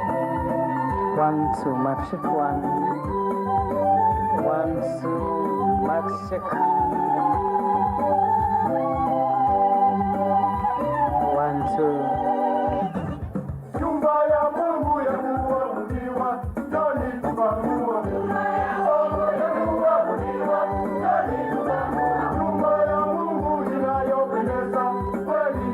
One, two, mic check, one. One, two, mic check. One, two. Nyumba ya Mungu ya kuabudiwa, njoni tukamua. Nyumba ya Mungu ya kuabudiwa, njoni tukamua. Nyumba ya Mungu inayopendeza, kweli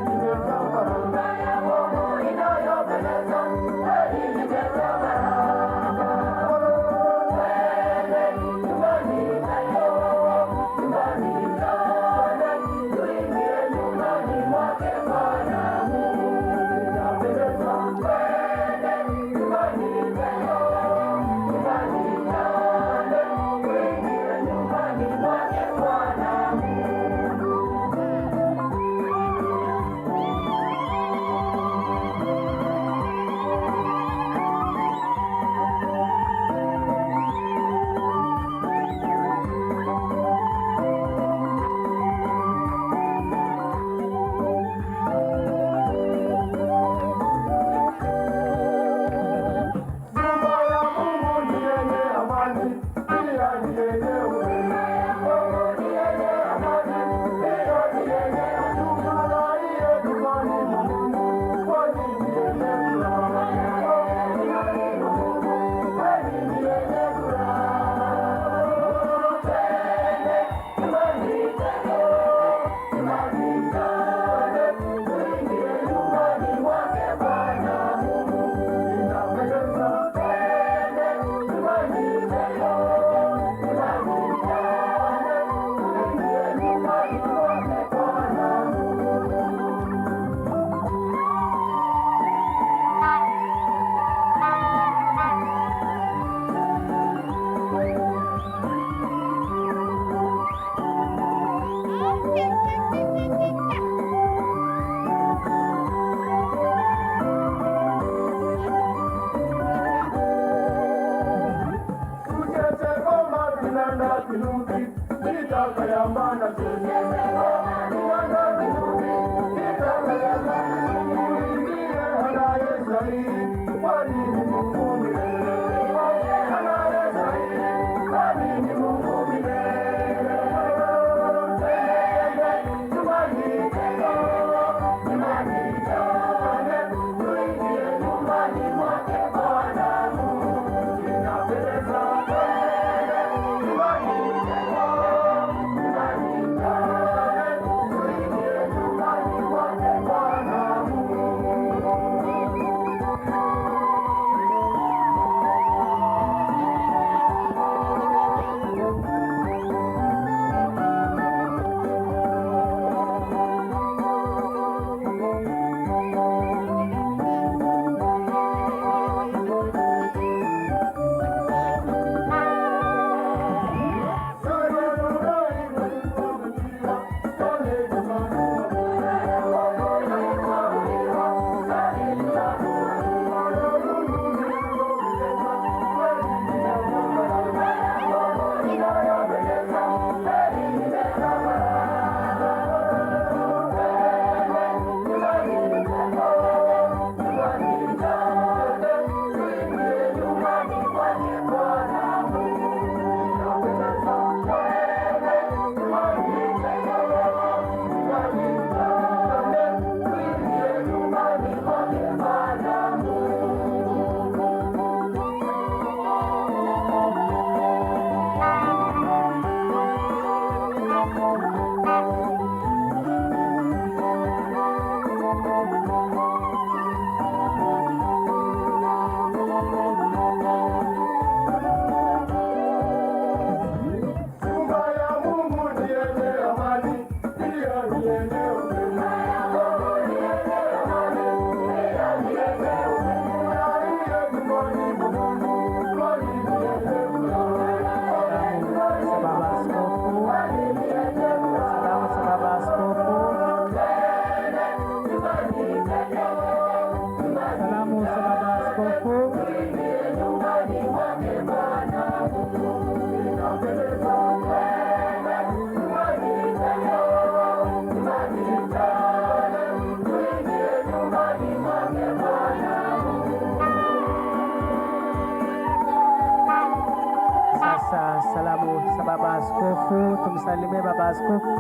Askofu, tumsalimie Baba Askofu.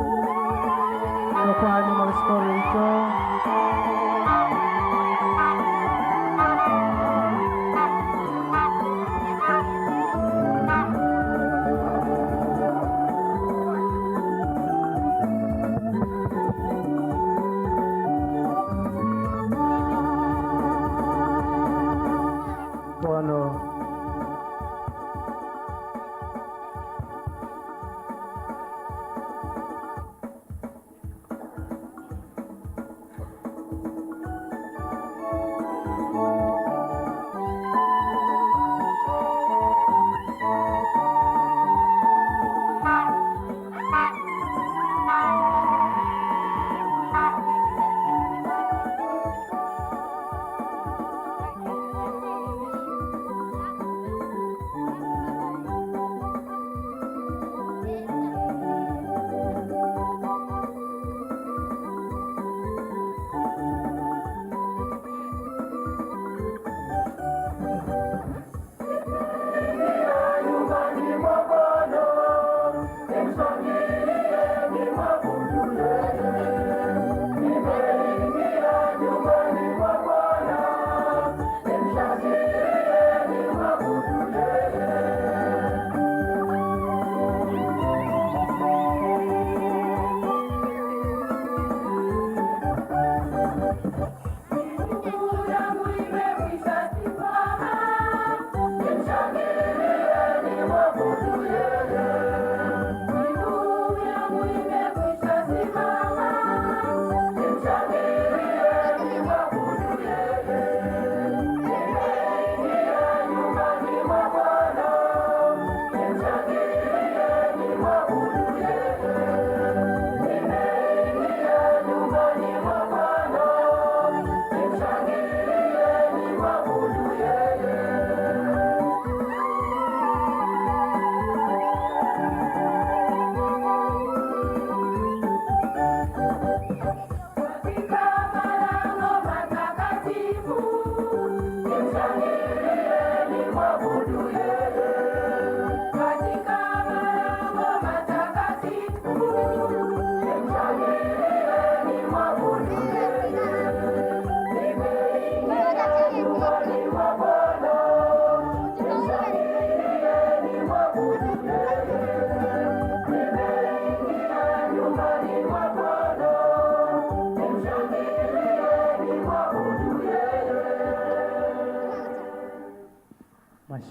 Kuhani Morisko.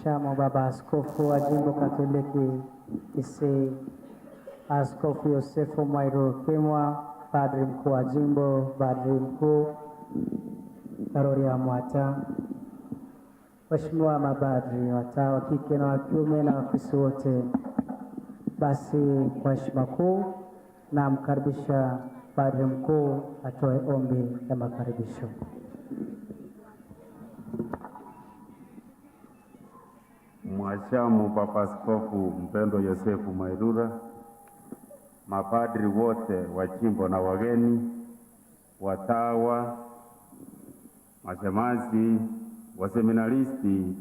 Mhashamu Baba Askofu wa Jimbo Katoliki Kisii, Askofu Yosefu Mwairo Kimwa, Padri Mkuu wa Jimbo, Padri Mkuu Karoria Mwata, Waheshimiwa mapadri, watawa wa kike na wa kiume na waafisi wote, basi kwa heshima kuu namkaribisha Padri Mkuu atoe ombi la makaribisho. Mhashamu Baba Askofu mpendwa Yosefu Mairura, mapadri wote wa jimbo na wageni, watawa, mashemasi, waseminaristi,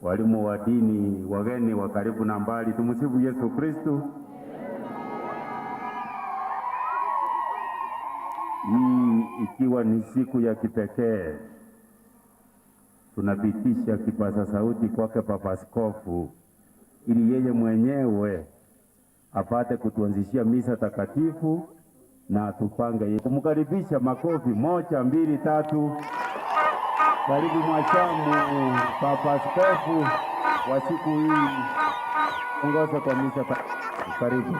walimu wa dini, wageni wa karibu na mbali, tumsifu Yesu Kristo. Hii ikiwa ni siku ya kipekee, tunapitisha kipaza sauti kwake Baba Askofu ili yeye mwenyewe apate kutuanzishia misa takatifu na tupange kumkaribisha. Makofi 1, 2, 3. Karibu Mhashamu Baba Askofu wa siku hii, ongoza kwa misa. Karibu.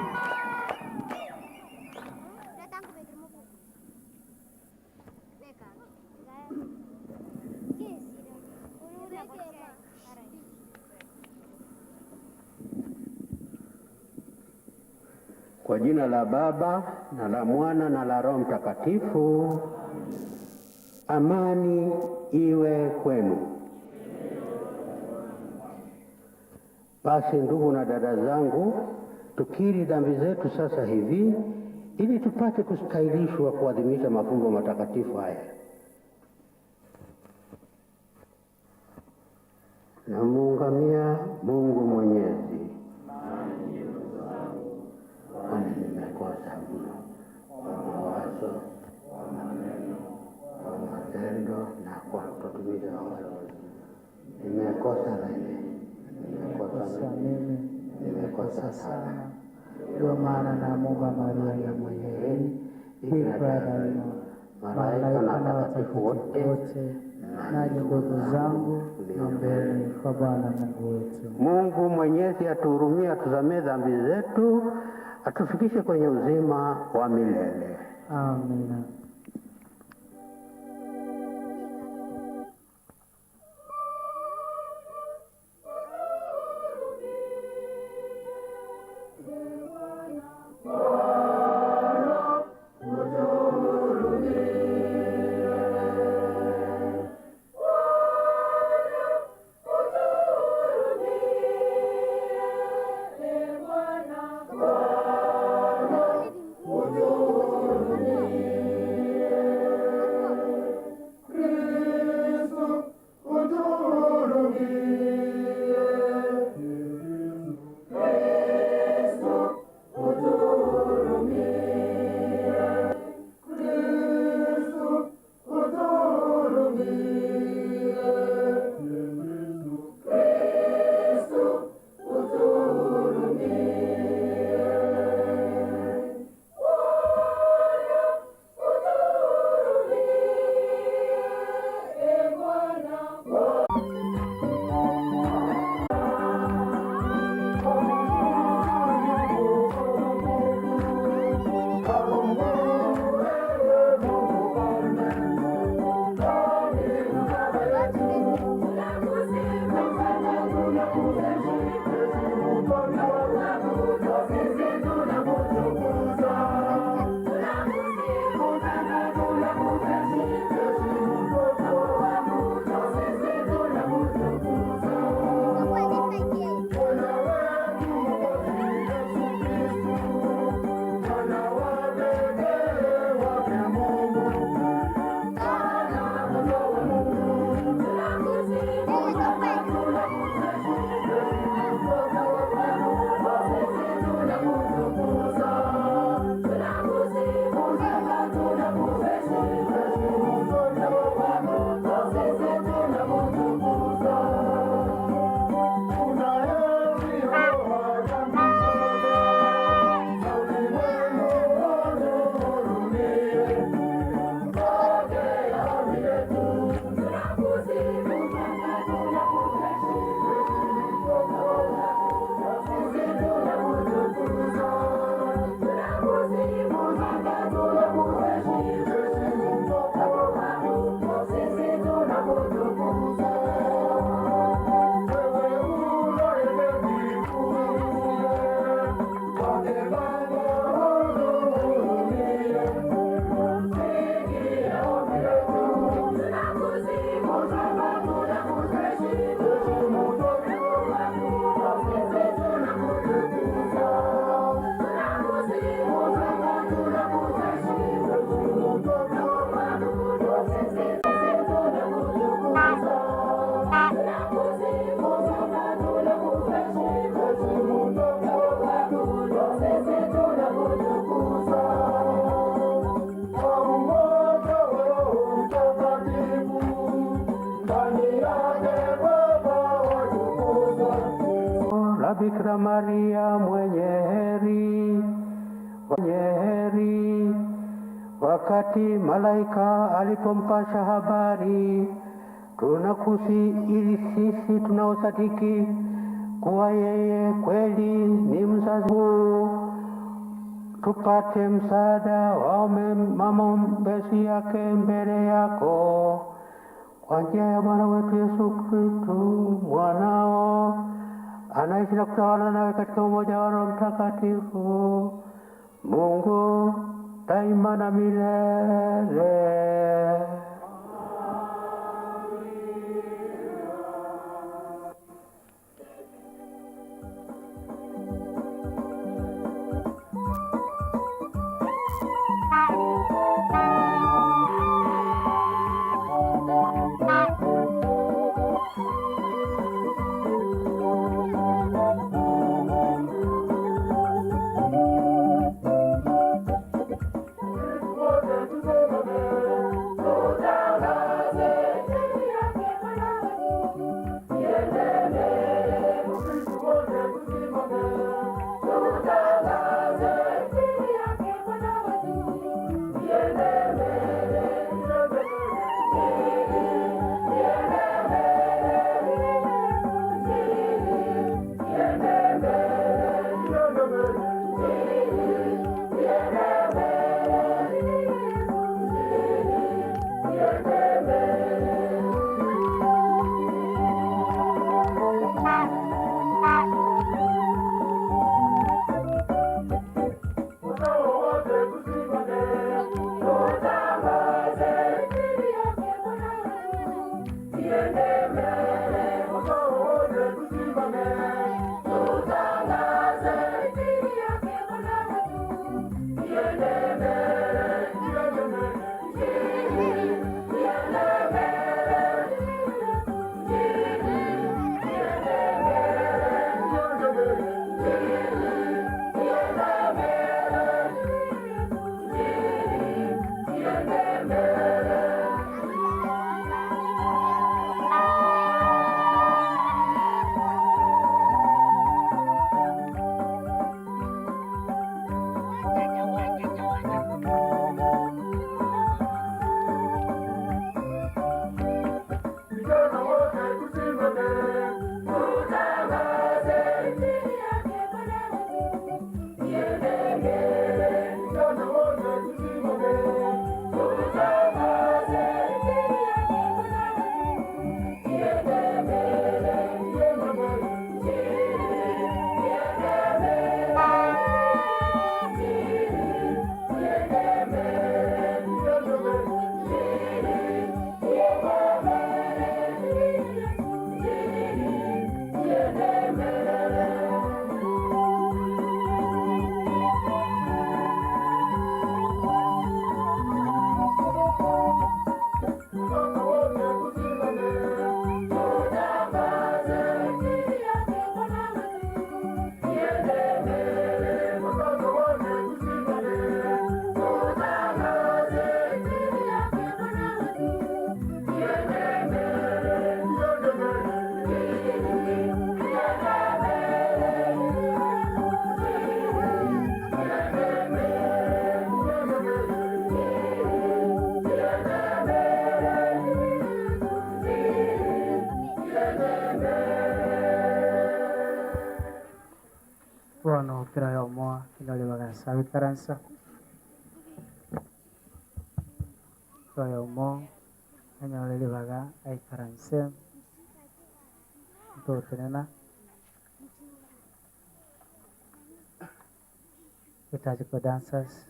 Kwa jina la Baba na la Mwana na la Roho Mtakatifu. Amani iwe kwenu. Basi ndugu na dada zangu, tukiri dhambi zetu sasa hivi ili tupate kustahilishwa kuadhimisha mafumbo matakatifu haya. Namuungamia Mungu Mwenyezi, kwani nimekosa mno kwa mawazo, kwa maneno, kwa matendo na kwa kutotumiza wakati. Nimekosa mimi, nimekosa sana. Ndio maana namuomba Maria mwenye heri, Bikira daima, malaika na watakatifu wote, nanyi ndugu zangu, niombeni kwa Bwana Mungu wetu. Mungu Mwenyezi atuhurumie, atusamehe dhambi zetu, atufikishe kwenye uzima wa milele. Amina. na Bikira Maria mwenye heri, wakati malaika alipompasha habari, tunakusi ili sisi tunaosadiki kuwa yeye kweli ni mzazi, tupate msaada wa maombezi yake mbele yako, kwa njia ya Bwana wetu Yesu Kristo mwanao, anaishi na kutawala nawe katika umoja wa Roho Mtakatifu, Mungu daima na milele. Bueno, creo que no le va a saber caranza. Creo que no le va a caranza. Todo tenena. Kita juga dancers.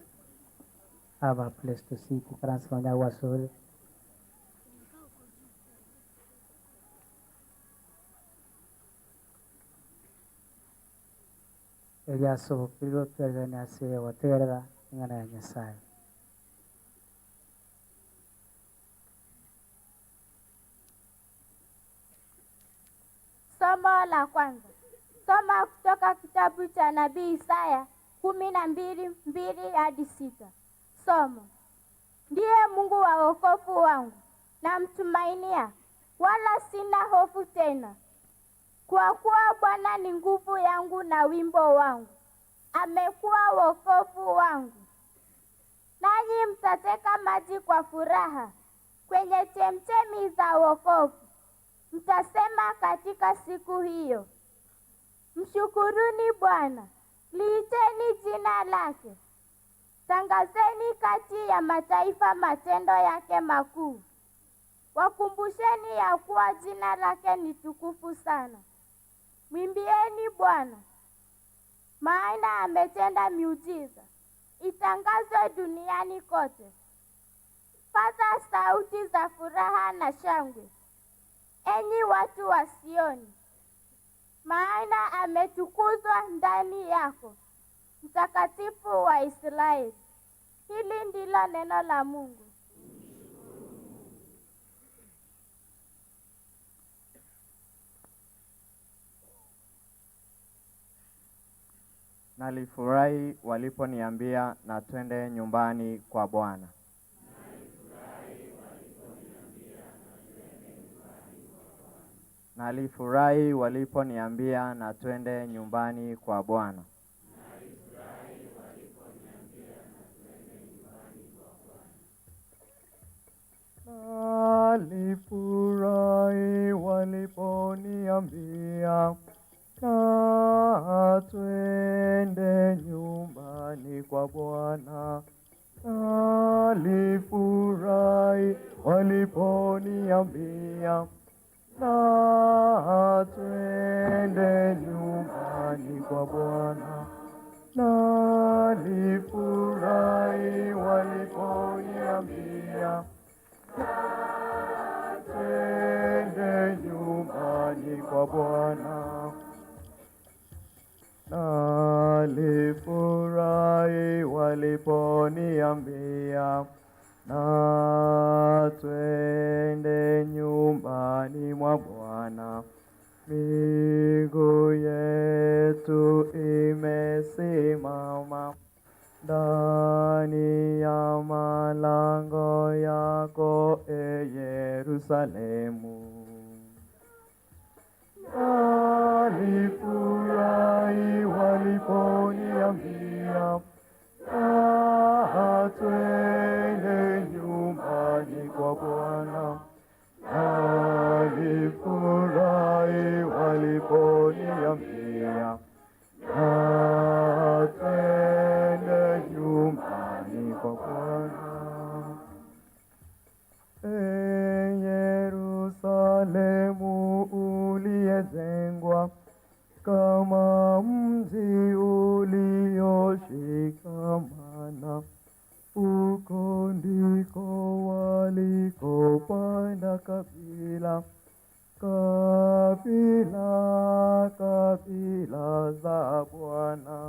Have a place to see. Caranza banyak wasul. Ella so pilu tergana se waterga ngana nyasai. Somo la kwanza. Soma kutoka kitabu cha Nabii Isaya 12:2-6. Somo. Ndiye Mungu wa wokovu wangu, namtumainia, wala sina hofu tena. Kwa kuwa Bwana ni nguvu yangu na wimbo wangu, amekuwa wokovu wangu. Nanyi mtateka maji kwa furaha kwenye chemchemi za wokovu. Mtasema katika siku hiyo, mshukuruni Bwana, liiteni jina lake. Tangazeni kati ya mataifa matendo yake makuu. Wakumbusheni ya kuwa jina lake ni tukufu sana. Mwimbieni Bwana, maana ametenda miujiza. Itangazwe duniani kote. Paza sauti za furaha na shangwe, enyi watu wa Sioni, maana ametukuzwa ndani yako, Mtakatifu wa Israeli. Hili ndilo neno la Mungu. Nalifurahi waliponiambia na twende nyumbani kwa Bwana. Nalifurahi waliponiambia na twende nyumbani kwa Bwana. Nalifurahi waliponiambia na twende nyumbani kwa Bwana. Nalifurahi waliponiambia na twende nyumbani kwa Bwana. Nalifurahi waliponiambia na twende nyumbani kwa Bwana. Nalifurahi waliponiambia na twende nyumbani mwa Bwana. Miguu yetu imesimama ndani ya malango yako, e Yerusalemu. Nalifurahi waliponiambia na twende nyumbani kwa Bwana. Nalifurahi waliponiambia na twende nyumbani kwa Bwana. Yerusalemu uliyejengwa kama mji ulioshikamana, uko ndiko walikopanda kabila za Bwana.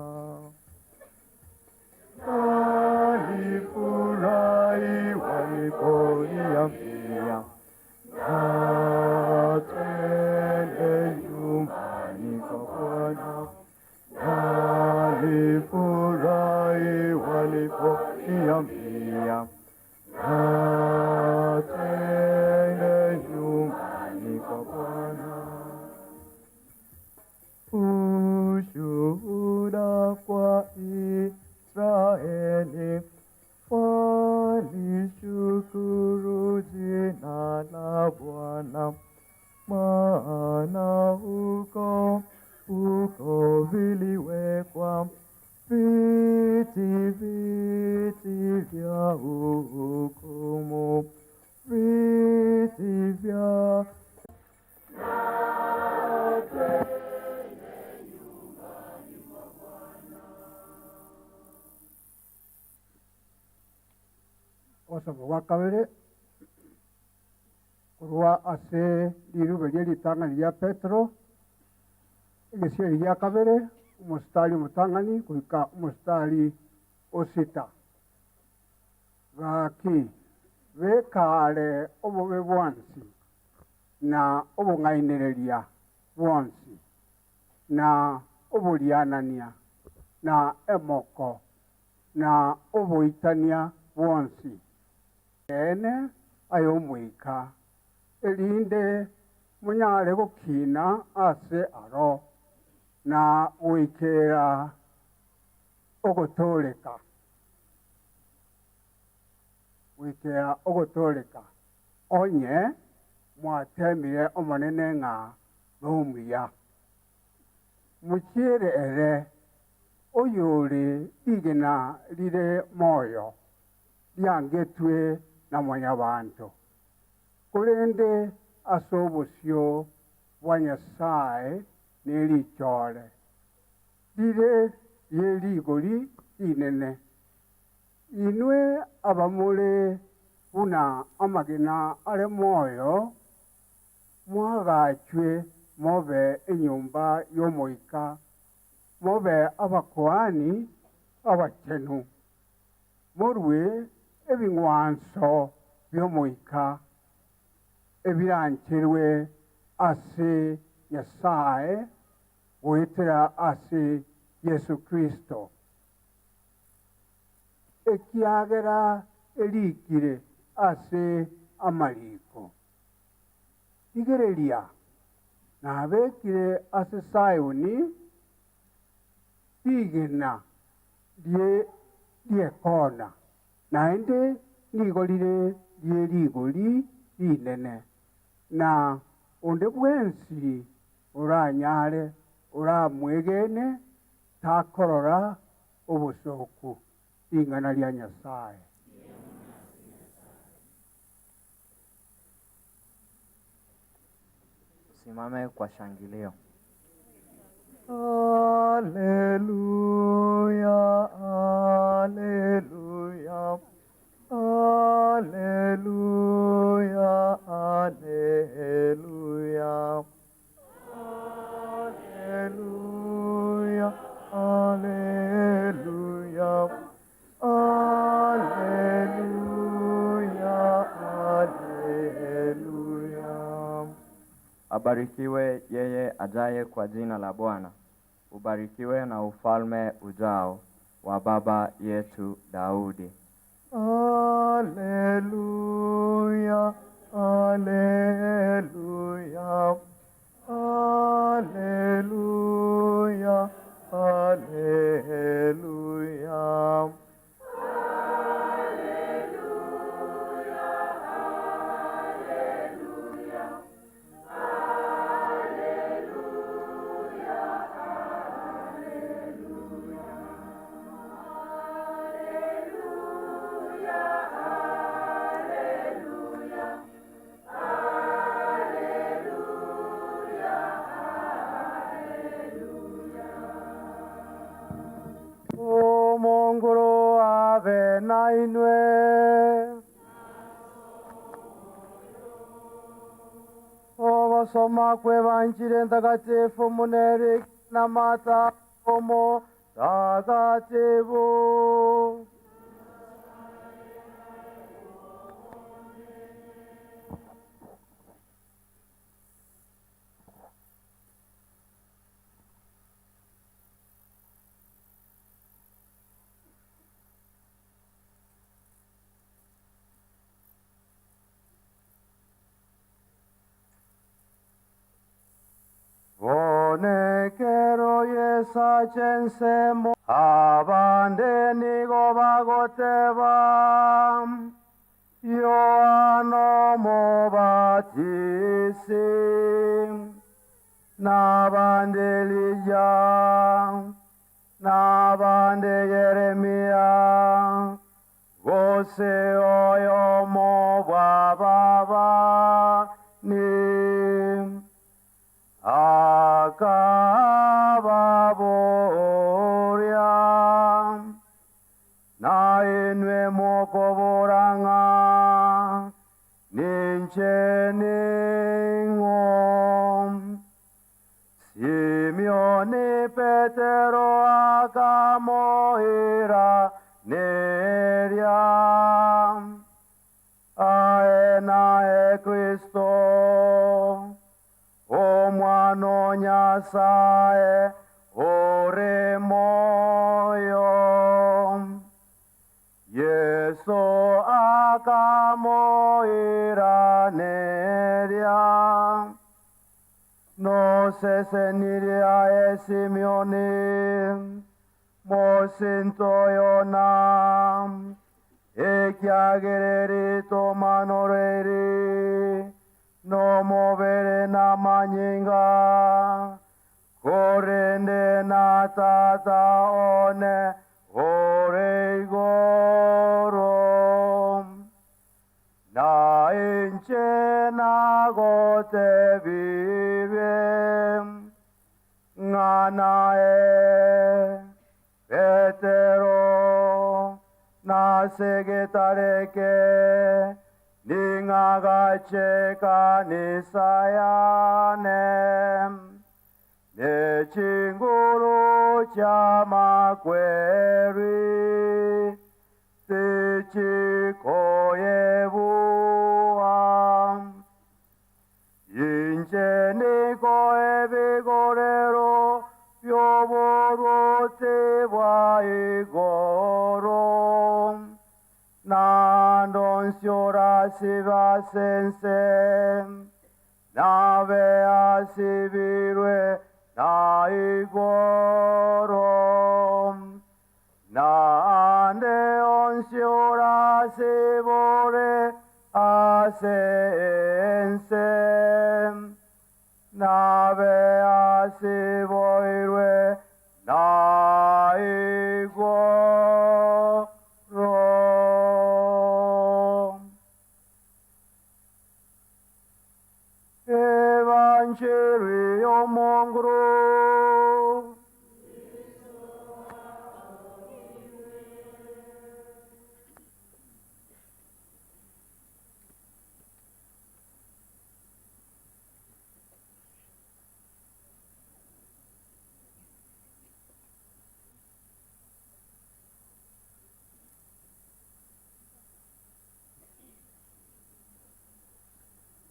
Nalifurahi waliponiambia na twende nyumbani kwa Bwana. Nalifurahi waliponiambia na twende nyumbani kwa Bwana. Ushuhuda kwa Israeli, walishukuru jina la Bwana, maana huko viliwekwa viti vya hukumu, viti vya Osomo wa kabere kurwa ase lirube rye ritang'ani rya Petero egesieri rya kabere omustari omutang'ani kuhika omustari osita. Gaki bekare obobe bwansi na obong'ainereria bwonsi na oborianania na emoko na oboitania bwonsi ene ayomwika erinde munyale gukina ase aro na wikera ogotoleka onye mwatemire omonene ng'a nomuya muchiere ere oyore igena lire moyo lyangetwe na mwanyabantu kulende ase obosio bwa Nyasaye nelichore lire lye ligori linene inwe abamule buna amagena ale moyo mwagachwe mobe enyumba y'omoika mobe abakoani abachenu morwe ebing'wanso by'omoika ebiranchirwe ase Nyasaye goetera ase Yesu Kristo ekiagera elikire ase amariko igereria nabekire ase Sayoni igena liekona naende ligorire lye ligori linene na onde bwensi oranyare oramwegene takorora obusoku ingana lya Nyasaye. Simame kwa shangilio. Haleluya, haleluya, haleluya, haleluya, haleluya, haleluya, haleluya, haleluya. Abarikiwe yeye ajaye kwa jina la Bwana. Ubarikiwe na ufalme ujao wa baba yetu Daudi. Haleluya, haleluya, haleluya, haleluya. O Mongoro ave nainwe. Ogosoma kw'evanjiri ntagatifu muneri na matambo takatifu. Vonekero yesa chensemo abande nigo bagoteba Yohano mobatisi nabande Elija nabande Yeremia vose oyo mobaba ni akababoria na enwe mokoboranga nincheningo Simeoni Petero akamoira neria aenae Kristo o mwano Nyasaye ore moyo Yesu akamoira neria moseseniria Simeoni mosintoyona ekiagererito manoreri no movere na manyinga korende na tata one ore igoro na inche na gote vive nganae Petero na segetareke ningagache kanisayane ne chinguru cha makweri tichikoyevua injeniko evigorero yoborote wa igoro nandonsiora sivasense nave asivirwe na igoro nande onsiora sivore asense nave asivoirwe na igoro Evangelio mongro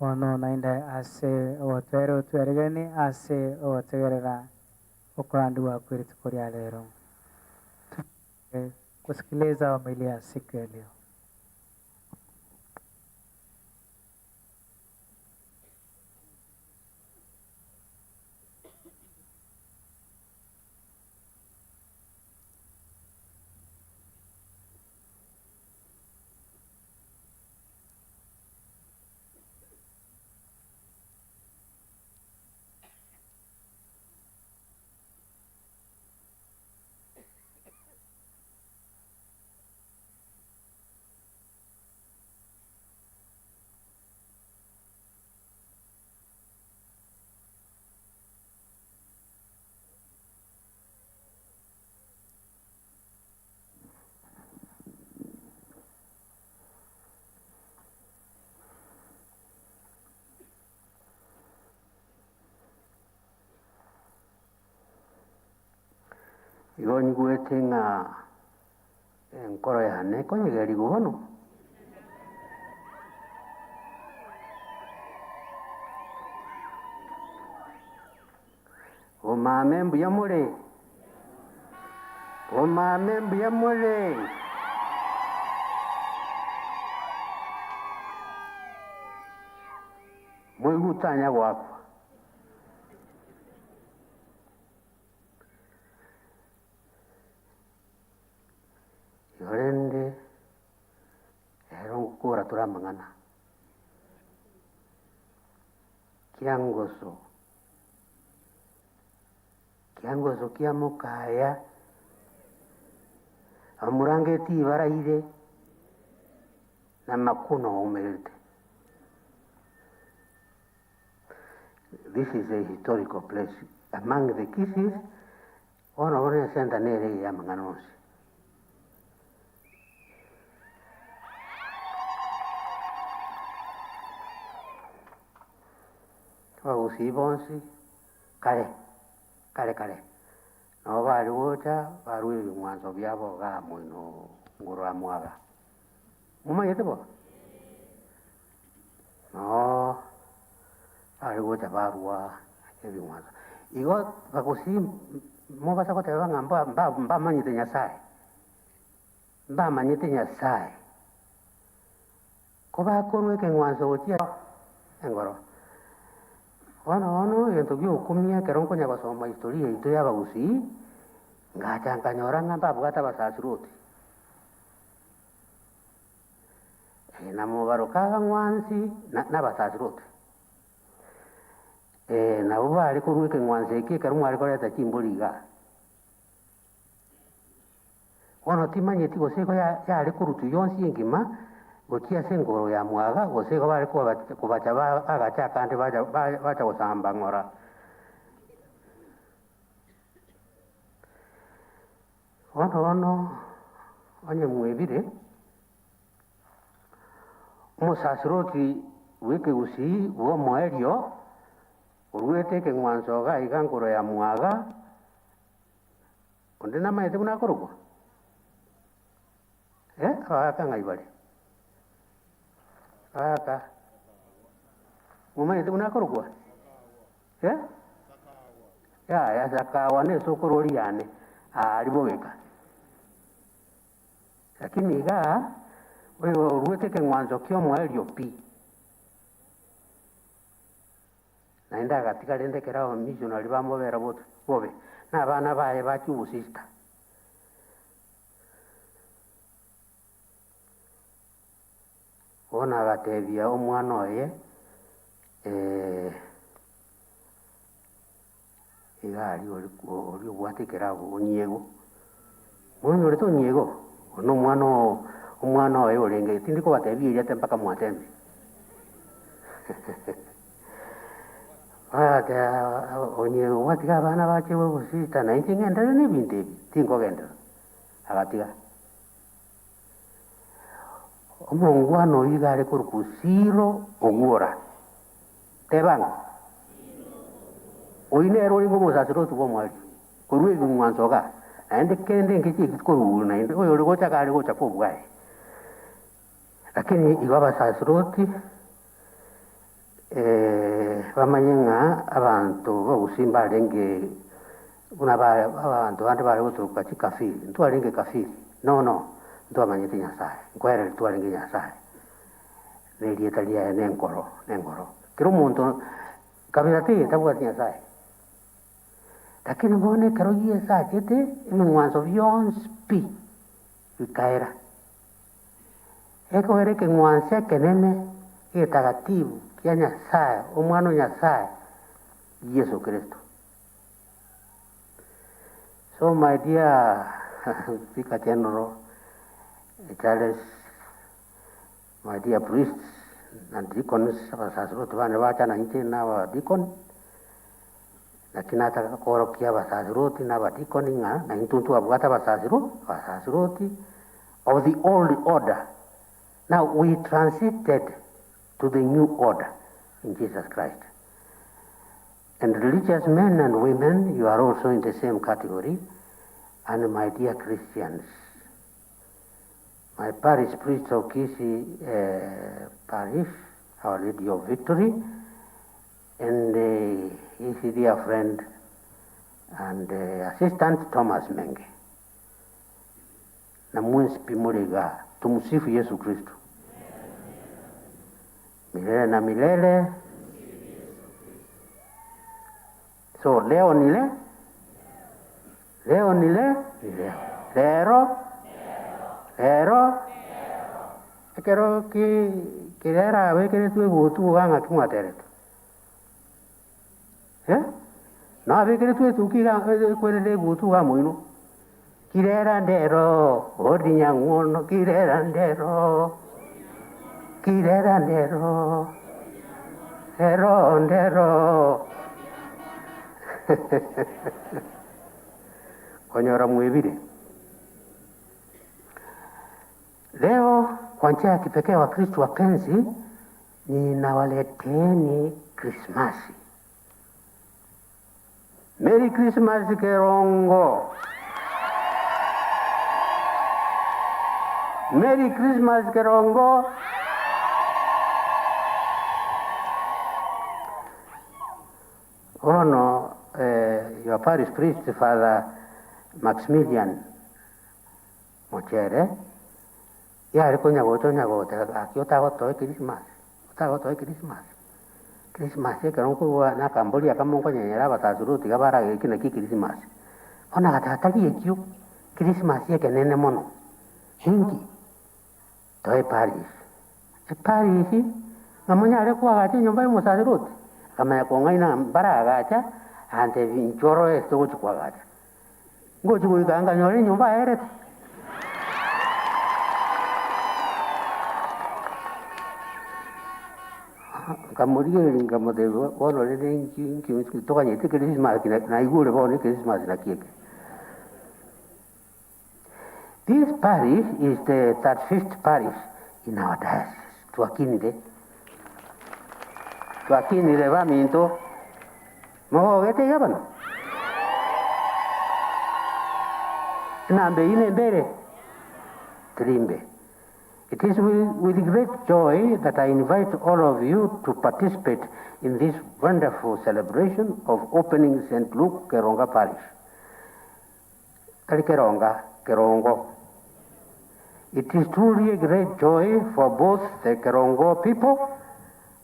Ono naenda ase otero tuergeni ase otegerera ukrandu wa kwetu korea lero. Kusikiliza homilia siku ya leo. Igoni guetinga enkoro yane konyegeri guhono omame mbuya mure mwigutanya gwakwa yorende ero ngukura turamangana kiangoso kia mukaya amurangeti ibaraire na makuno umerete. This is a historical place. Among the kisses, one senta nere ya manganosi. Usibonsi kare no baruota barui mwanzo byabo ga muno nguru amwaga mumayete bo no baruota barua ebi mwanzo igo bakusi mo basa kote banga mba manyite nyasaye ko ba konwe ke mwanzo otia engoro Ono ento gyo kumia Kerongo nya basoma historia itu ya bagusi ngachanganya orang ngamba bugata basasruti namo barokaga ngwansi na basasruti na uba ari kuruke ngwansi ki Kerongo ari koreta chimboliga ono timanye ti goseko ya ari kurutu yonsi ngima gokia sengoro ya mwaga goseko bari kubacha agacha kandi bacha gusamba ngora ono onye mwebire umusasiroti weke gusi uwo moerio uruete ke ngwansoga igangoro ya mwaga onde namaete bunakorogwa aka ngaibari aka mumaete bunakorogwa ya sakawa ne sokorori yane aliboweka lakini ga wewe uruete ke ngwanzo kyo mwaelio pi naenda katika lende kerao missionary bamobera bobe na bana bae bacyubusista ona gatebia omwana oye igari ori gwatikera onyego mwana ore to nyego ono omwana oye orenge tindiko batebia iri ate mpaka mwatembe onyego watika abana bache bosita na intingendere nebintebi tinkogendera agatiga omongwano igare kurukusiro ogwora tebanga oinero ringo musasiroti bomwali kurwe ngwansoga ande kende ngiki kikoru na inde oyo rigocha kare gocha kobwae lakini igaba sasiroti bamanyenga abantu bagusimba renge una ba abantu ande bari guturuka kafiri ntwarenge kafiri no ndo manyete nyasaye kwere twarenge nyasaye neli italia nenkoro kero muntu kabirati tabwa nyasaye lakini mbone karogie sakete mwanzo vyonspi ikaera eko ereke mwanse kenene itagatifu kia nyasaye omwana nyasaye Yesu Kristo. So my dear Vicar General Charles, my dear priests and deacons, abasasiroti bane bacha na nche na deacon lakini hata korokia abasasiroti na deacon nga na intuntu abugata abasasiroti of the old order. Now we transited to the new order in Jesus Christ. And religious men and women, you are also in the same category. And my dear Christians, my parish priest of Kisi Parish, Our Lady of Victory, and his dear friend and assistant Thomas Menge. Na mwinsipi muriga, tumsifu Yesu Kristo. Milele na milele. So leo ni lero ekero kirera wekere tuwe gutu ganga kimwatereto na wekere tuwe tukiga kwerere gutu ga muino kirera ndero odinya ngono kirera ndero ndero konyora mwebire leo kwa njia ya kipekee wa Kristo wapenzi ninawaleteni Krismasi. Merry Christmas Kerongo. Merry Christmas Kerongo. Oh no, your parish priest, Father Maximilian Mochere, yari kunya goto akiota goto Christmas. Christmas Kerongo wa na Cambodia kamongo nyera batazuruti kabara kina ki Christmas. Ona katataki ekyo Christmas kenene mono. Hingi. Toi Parish. Parish ngamonya ale kwa gati nyumba y'umusaziruti. Kama yakonga ina mbara agacha ante vinchoro esto kwa gacha. Ngoji kuiganga nyore nyumba ere. Kamurie ngamode wono le nki toka nyete Christmas na igure bone Christmas na kieke. This parish is the 35th parish in our diocese. Tuakinire va minto. Mo gete yaban. Nambe ine bere. Trimbe. It is with great joy that I invite all of you to participate in this wonderful celebration of opening St. Luke Keronga Parish. Kerongo. It is truly a great joy for both the Kerongo people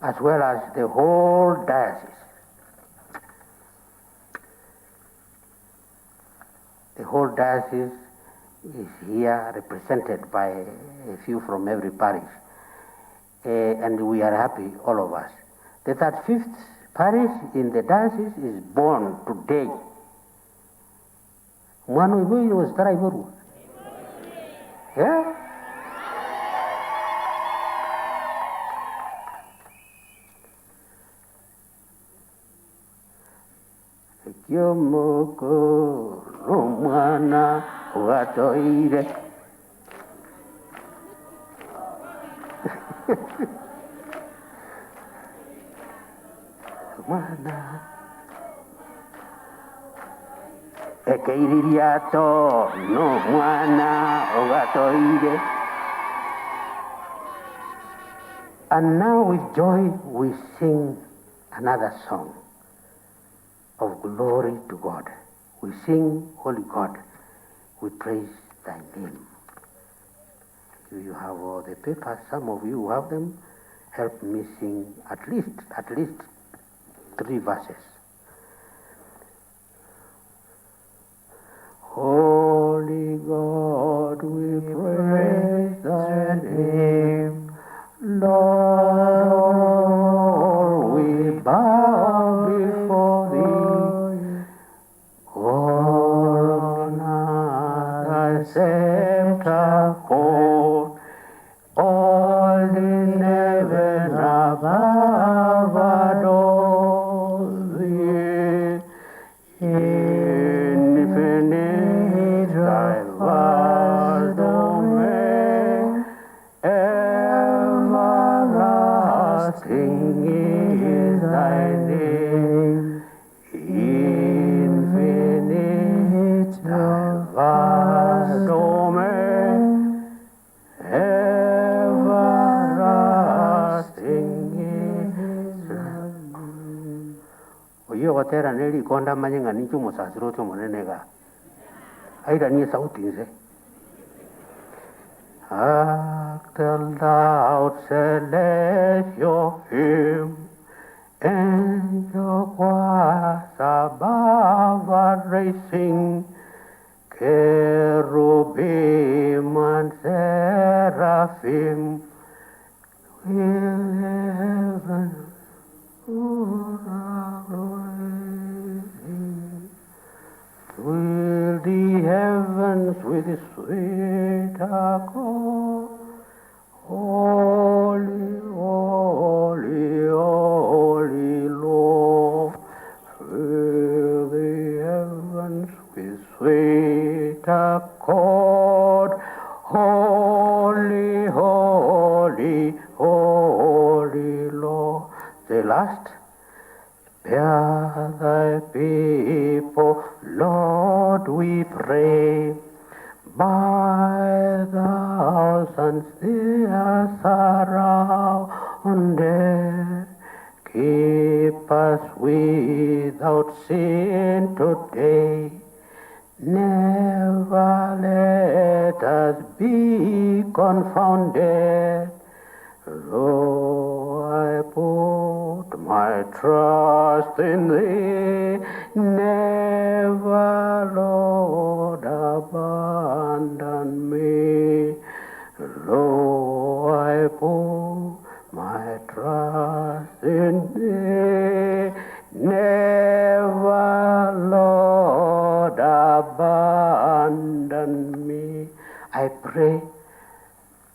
as well as the whole diocese. The whole diocese is here represented by a few from every parish. And we are happy, all of us. The 35th parish in the diocese is born today. Mwanu ibu was tara ibu. Yeah? Yomoko romana watoire. Romana. Ekeiriato no mwana watoire. And now with joy we sing another song of glory to God. We sing, Holy God, we praise thy name. You have all the papers, some of you have them. Help me sing at least 3 verses. Holy God, we praise thy name. Lord, we bow before thee. Honor thy scepter hold. All in heaven above adore thee. Infinite thy vast domain, everlasting is thy name. Infinite thy vast domain, everlasting is thy name. Oyo gotera neri konda manyenga ninchu musasiro cho monenega. Aida ni sauti nze. Act thou celestial hymn, angel choirs above are racing, cherubim and seraphim, will heaven will the heavens with sweet accord, holy, holy, holy Lord, fill the heavens with sweet accord, holy, holy, holy Lord. The last. Spare thy people, Lord, we pray. By thousands they are surrounded. Keep us without sin today. Never let us be confounded. Though I put my my trust in thee. Never, Lord, abandon me. Lo, I put my trust in thee. Never, Lord, abandon me. I pray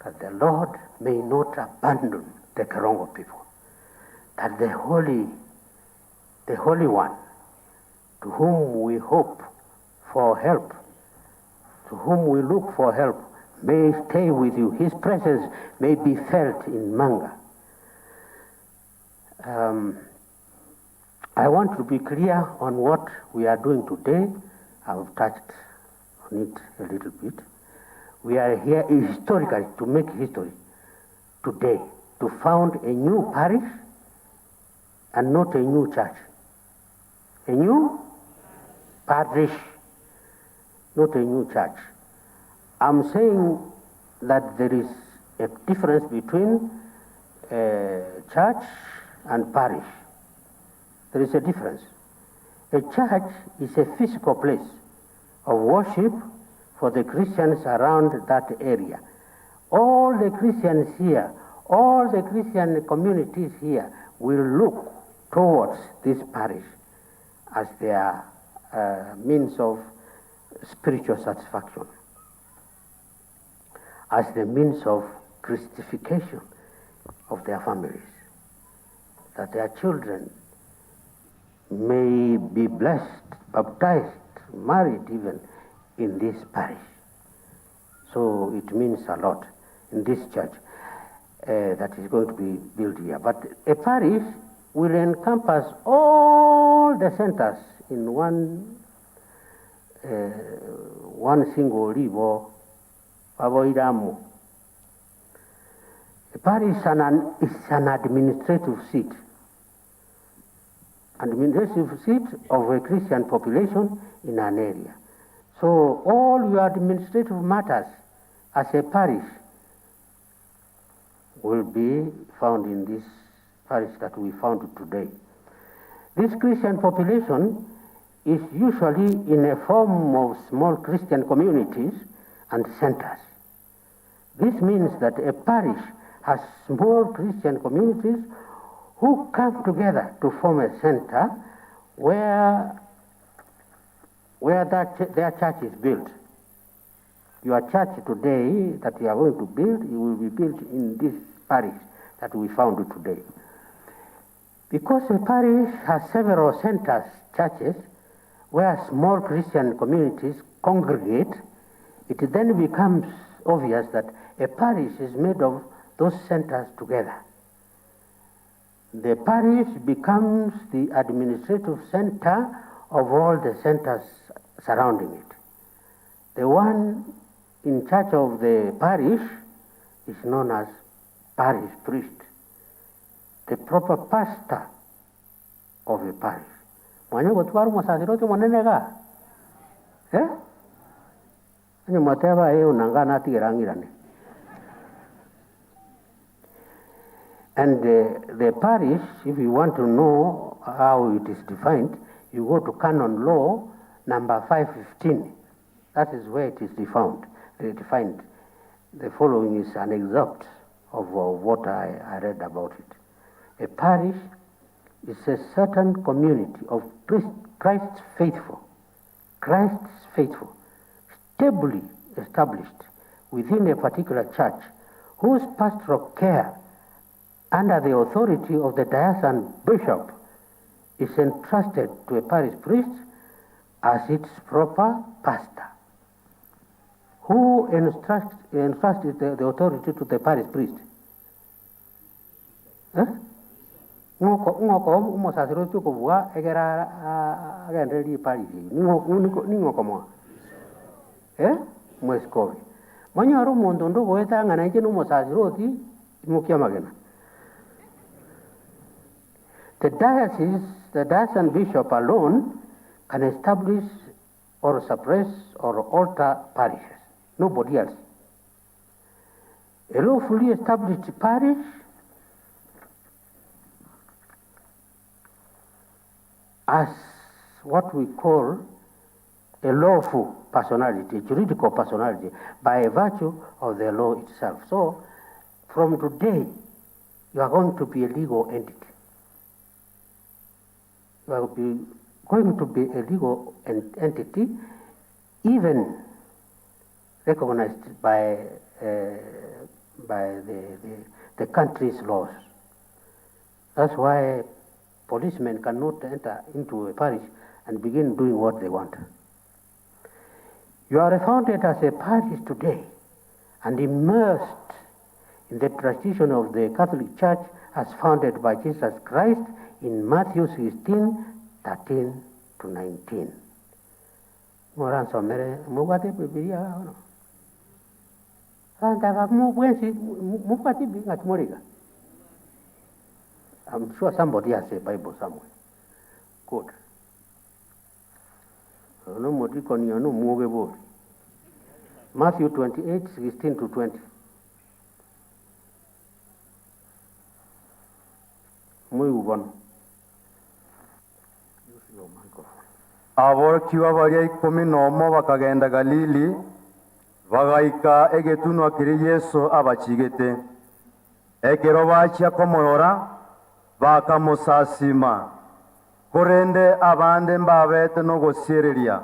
that the Lord may not abandon the Kerongo people, that the Holy One, to whom we hope for help, to whom we look for help, may stay with you. His presence may be felt in Manga. I want to be clear on what we are doing today. I've touched on it a little bit. We are here historically to make history today, to found a new parish and not a new church. A new parish, not a new church. I'm saying that there is a difference between church and parish. There is a difference. A church is a physical place of worship for the Christians around that area. All the Christians here, all the Christian communities here will look towards this parish as their means of spiritual satisfaction, as the means of Christification of their families, that their children may be blessed, baptized, married even in this parish. So it means a lot in this church that is going to be built here. But a parish will encompass all the centers in one single river. A parish is an administrative seat of a Christian population in an area. So all your administrative matters as a parish will be found in this parish that we found today. This Christian population is usually in a form of small Christian communities and centers. This means that a parish has small Christian communities who come together to form a center where their church is built. Your church today that you are going to build, it will be built in this parish that we found today. Because a parish has several centers, churches, where small Christian communities congregate, it then becomes obvious that a parish is made of those centers together. The parish becomes the administrative center of all the centers surrounding it. The one in charge of the parish is known as parish priest, the proper pastor of a parish. Mwenye gutwara umusaserote munene ga? Ani mateba yeo nangana tigirangirane. And the parish, if you want to know how it is defined, you go to Canon Law number 515. That is where it is defined. The following is an excerpt of what I read about it. A parish is a certain community of Christ's faithful, stably established within a particular church, whose pastoral care under the authority of the diocesan bishop is entrusted to a parish priest as its proper pastor. Who entrusts the authority to the parish priest? Ngoko umusaserote kuvuga egera agenderi parish ningoko mwa mweskovi manyaro omonto ndogoeta ngana ije n'umusaserote imukia magena. The diocesan bishop alone can establish or suppress or alter parishes. Nobody else. A lawfully established parish as what we call a lawful personality, a juridical personality, by virtue of the law itself. So, from today, you are going to be a legal entity. You are going to be a legal entity, even recognized by the country's laws. That's why policemen cannot enter into a parish and begin doing what they want. You are founded as a parish today and immersed in the tradition of the Catholic Church as founded by Jesus Christ in Matthew 16, 13 to 19. Moranso mere mugate Biblia no. Anda mugwensi mugate binga tumoriga. I'm sure somebody has a Bible somewhere. Good. No modikoni no mugebo. Matthew 28, 16 to 20. Muy bueno. Aborokiwa baria 11 bakagenda Galili bagaika egetunwa kiri Yesu abachigete ekero bachia komorora bakamusasima korende abande mbabete no gosiereria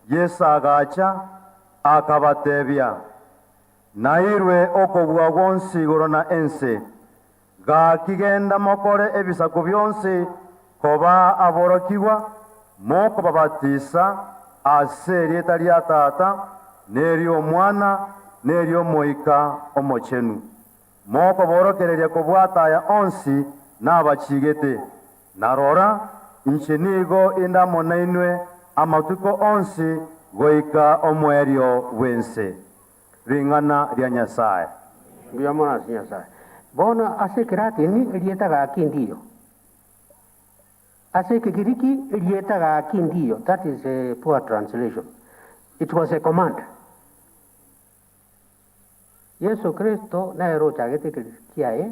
Yesu agacha akabatebia nairwe okobwa gonsi gorona ense gakigenda mokore ebisako byonse koba aborokiwa moko babatisa aserieta lya tata neryo mwana neryo moika omochenu moko borokereria kobwataya onsi n'abachigete narora inchenigo indamo nainwe amatuko onsi goika omwerio wense ringana lya Nyasaye Biamona Nyasaye bona asekirati ni elietaga kindio asekigiriki elietaga kindio. That is a poor translation. It was a command. Yesu Kristo naero chagete kiae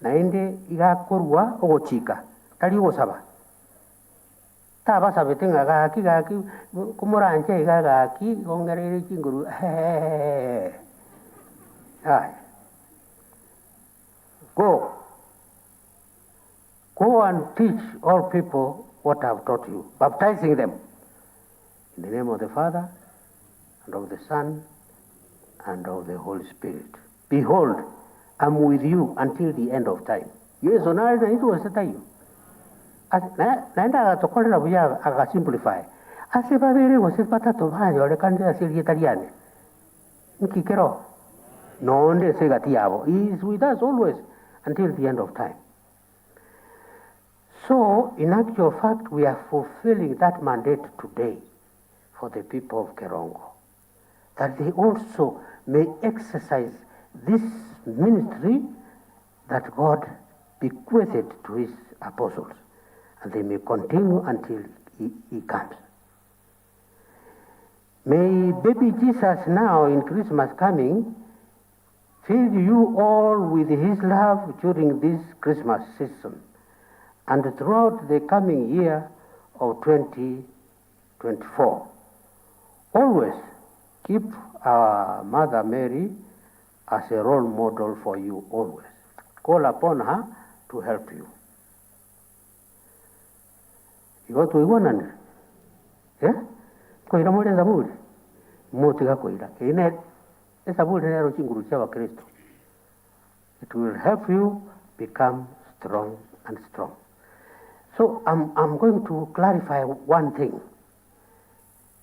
naende igakorwa ogochika tari gosaba taba sabete gaki kumoranje gaki gongerere kinguru Go and teach all people what I have taught you, baptizing them in the name of the Father and of the Son and of the Holy Spirit. Behold, I'm with you until the end of time. Yes, on earth it was a time. Naenda tokolera buya aga simplify. Ase babere was patato banyo le kanje asiri italiane. Nkikero. No onde segatiabo. He is with us always until the end of time. So, in actual fact, we are fulfilling that mandate today for the people of Kerongo, that they also may exercise this ministry that God bequeathed to his apostles, and they may continue until he comes. May baby Jesus now in Christmas coming fill you all with his love during this Christmas season and throughout the coming year of 2024. Always keep our Mother Mary as a role model for you always. Call upon her to help you. You want to iwanani? Koira mole zaburi. Motiga koira. Ine zaburi nero chinguru cha Kristo. It will help you become strong and strong. So I'm going to clarify one thing.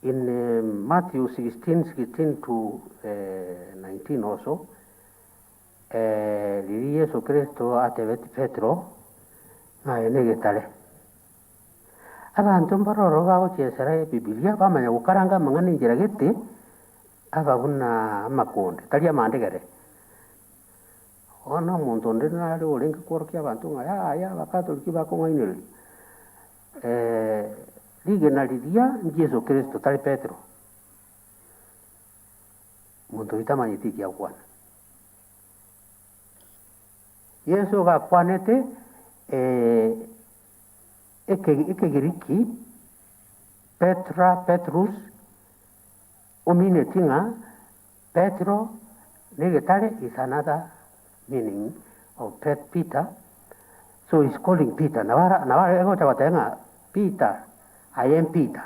In Matthew 16 to 19 also, Yesu Kristo atebeti Petro negetale. Abantu mbaroro bagochesera Biblia bamanya gukaranga mangana injira gete ababuna makonde tali amandegere. Ona muntu ndi nali olenga korokia abantu ngaya bakatoliki bakongainere. Ligena lidia Yesu Kristo tali Petro. Muntu itamanyitiki ya kwana. Yesu ga kwanete Giriki, Petrus, Tinga, Petro, Negetare is another meaning of Peter. So he's calling Peter. Nawara ego tawatenga, Peter, I am Peter.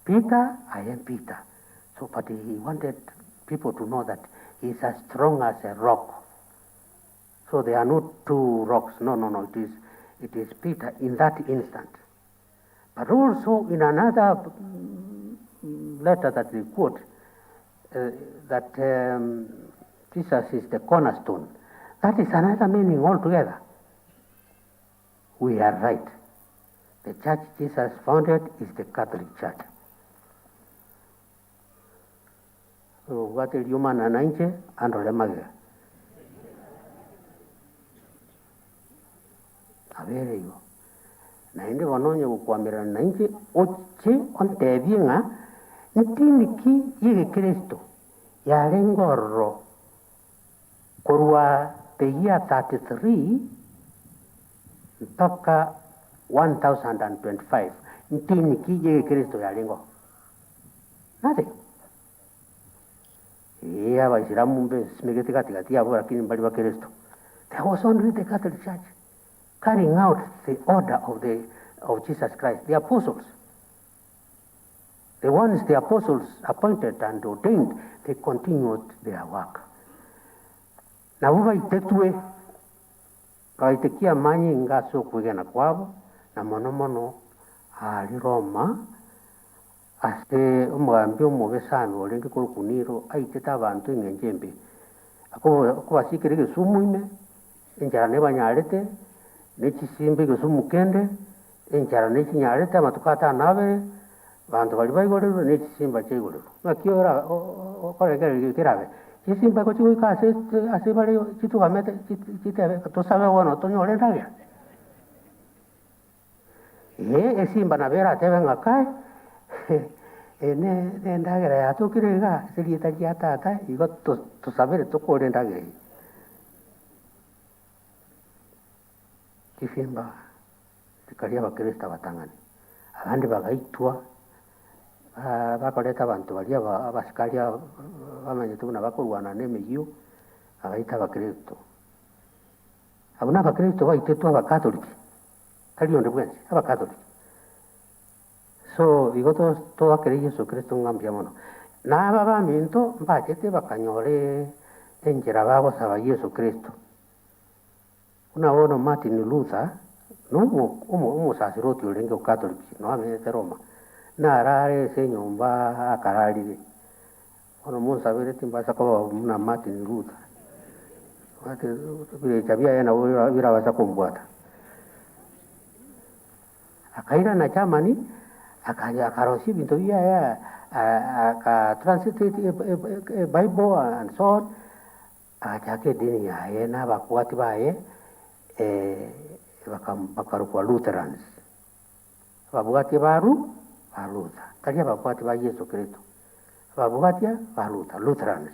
Peter, I am Peter. So, but he wanted people to know that he's as strong as a rock. So there are not two rocks. No. It is Peter in that instant. But also in another letter that we quote, that Jesus is the cornerstone. That is another meaning altogether. We are right. The church Jesus founded is the Catholic Church. So what is human anainche and olemaga? Averego. Naende wanonye kukwamira nainche oche ontebinga ntiniki yige Kristo yarengorro korwa the year 33 mpaka 1025 ntiniki yige Kristo yarengo. Nothing. Yeah, there was only the Catholic Church carrying out the order of Jesus Christ, the apostles. The ones the apostles appointed and ordained, they continued their work. Na uva itetue, kaitekia manyi ngaso kwigena kwabo, na mono ali Roma, ase umwambi umubesano olingi kurukuniro aiteta abantu ingenjembe akubasikire gesumu ime enjara nebanyarete nechisimbe gesumu kende enjara nechinyarete amatukata nabe bantu bali bayigorero nechisimba chegorero ngakiora okoregere kirabe chisimba ko chikuika ase bali chitugamete chitebe tosabe wono tonyore ndaga esimba nabera tebe ngakai ne ndagera ya tukirega sirieta ya tata igo to sabere to kore ndagera kifimba tikaria bakrista batangani abandi bagaitwa bakoleta abantu balia abasikalia bamanye tuna bakorwana nemeyo abaita bakristo abuna bakristo baitetwa abakatoliki kalionde bwensi abakatoliki. So, digo, todo aquel Jesucristo un ambiamono. Nada va minto, bachete bacanyore en Jerabagos a Jesucristo. Una hora Martin Luther, no sacerdote o lengo católico, no a de Roma. Narare señor va a carari. Bueno, vamos a ver va a sacar una Martin Luther. Que había en la hubiera vas a combuata. Acá era na chamani. Akarosi bintu ya translate Bible and so on akake dini ya na bakwati bae bakaruko Lutherans babugati baru Luther kali bakwati ba Yesu Kristo babugati ba Lutherans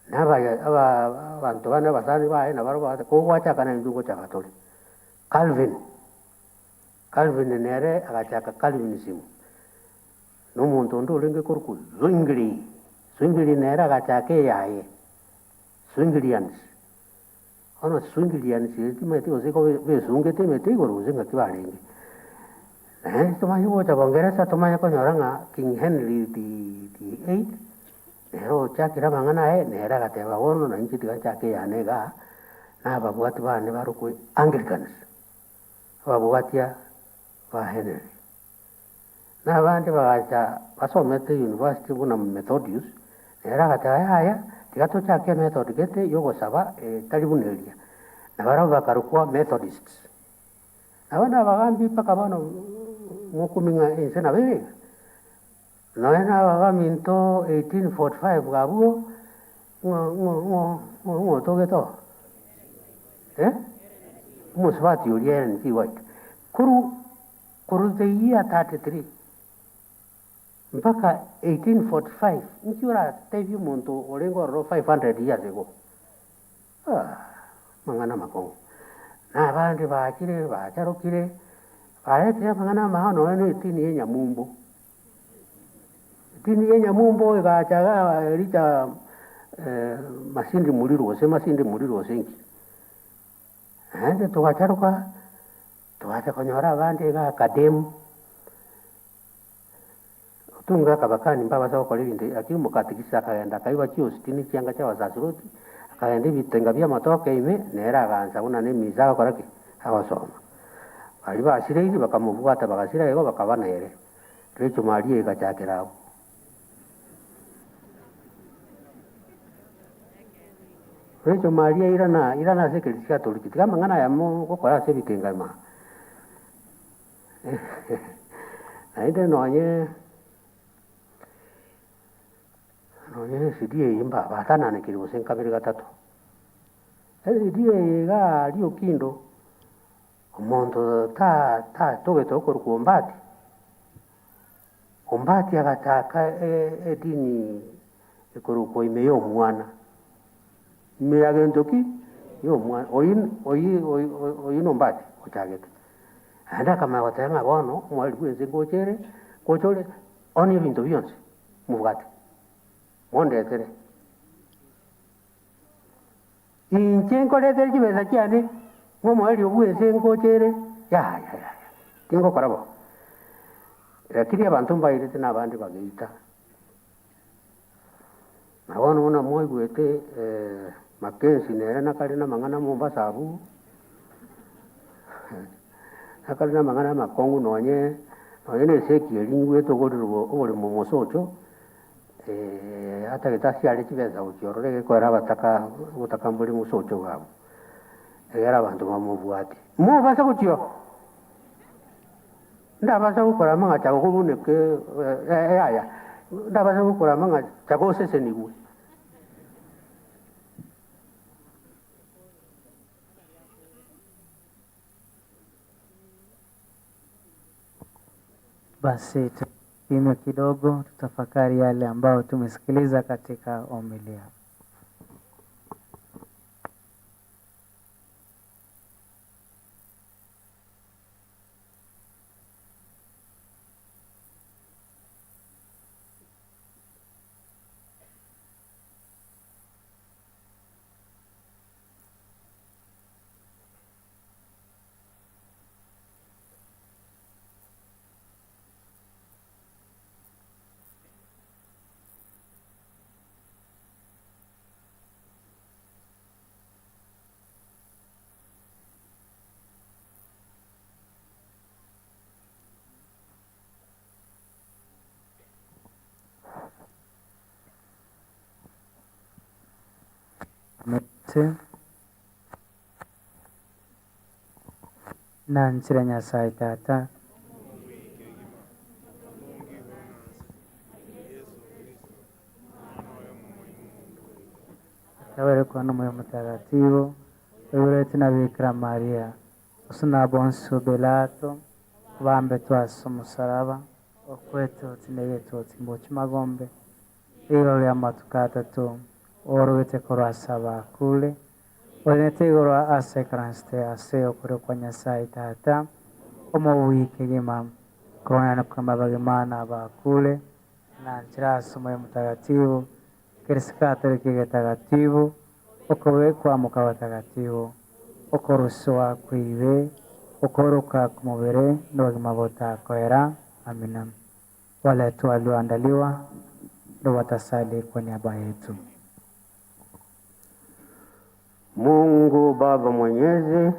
na ba bantu bana basani bae na baro ko wacha kana ndugo cha Catholic Calvin nere agachaka Calvinism. No muntu ndo lenge korku Zwingli nere agachake yae. Zwinglians. Ono Zwinglians yeti meti ozeko bezungete meti goru zenga kibalenge. Tomayo wota bongeresa tomayo konyoranga King Henry the 8th. Nero chakira mangana nere agateba wono na inchi tigachake yanega na babuati bane baruko Anglicans. Babuatia Henry. Na bandi bagacha basomete university buna Methodist era gata tigato chake method gete yogo saba talibunelia na bara bakaruko Methodists na bana bagambi paka bano mukuminga ensena bere no ena bagaminto 1845 gabuo ngo togeto muswati urien kiwait kuru the year 33 mpaka 1845 nkiura tevi muntu olengo ro 500 years ago mangana makongo na abandi bakire bacharukire barete amang'ana mahano ni tini yenya mumbo igachaga richa masindi muliro senki ande tuwacharuka tuwacha konyora abandi ga kademu tunga kabakani mbaba sawa kwa libindi akimu mukatikisa akaenda kaiwa chio sitini chianga cha wasasiroti akaenda bitenga bya matoke ime nera aganza una nemiza koraki abasoma aliba asirezi bakamuvuata bakasira yego bakabana yere recho marie ikachakirao recho marie irana sekirisia tulikitika mangana ya mu kokora sebitenga ma aide noanye sidie imba batana ne kiri bosenka biri gatatu sidie ga rio kindo omonto ta toge toko kombati agataka edini ikoruko imeyo mwana me agendoki yo mwana oyin ombati ochagete anda kama watanga bono mwali kwenze kochole oni bintu byonse mubwate mondetere inchenko letere kibeza cyane ngo mwali obwese ngochere ya tingo karabo lakini abantu mbayirete nabandi bageita nawono una moyo gwete makensi nera nakali na mangana Mombasa abu nakali na mangana makongu nonye ne seki elingwe to godiro obole momosocho hata kitasi ale kibeza ukiorore ko era bataka utakambuli musocho gabo era abantu bamuvuati mu basa kutyo ndabasa gukora manga chako kubuneke aya ndabasa gukora manga chako sese niwe Basi tupime kidogo, tutafakari yale ambayo tumesikiliza katika homilia. Na nchira Nyasaye Tata tawere kwa moyo mtakatifu urete na Bikira Maria usuna bonso belato bambe twaso musaraba okweto tineyeto timbochi magombe ilo ya matukata tu orwete korasaba kule Olete gora ase kranste ase okoro kwa Nyasaye Tata omo wiki gima kona kama bagimana bakule na njira somo mtakatifu kirisikata kigetagatifu okowe kwa mukawatagatifu okoruswa kwiwe okoroka kumubere n'obagima botakwera amina. Wale tu walioandaliwa ndio watasali kwa niaba yetu. Mungu Baba Mwenyezi,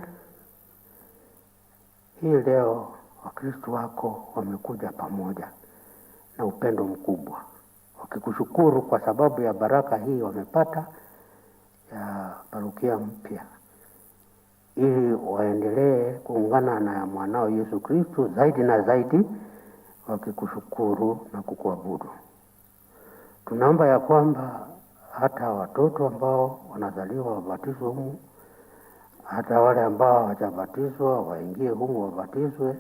hii leo Wakristo wako wamekuja pamoja na upendo mkubwa wakikushukuru kwa sababu ya baraka hii wamepata ya parokia mpya, ili waendelee kuungana na mwanao Yesu Kristo zaidi na zaidi, wakikushukuru na kukuabudu. Tunaomba ya kwamba hata watoto ambao wanazaliwa wabatizwe humu, hata wale ambao hawajabatizwa waingie humu wabatizwe,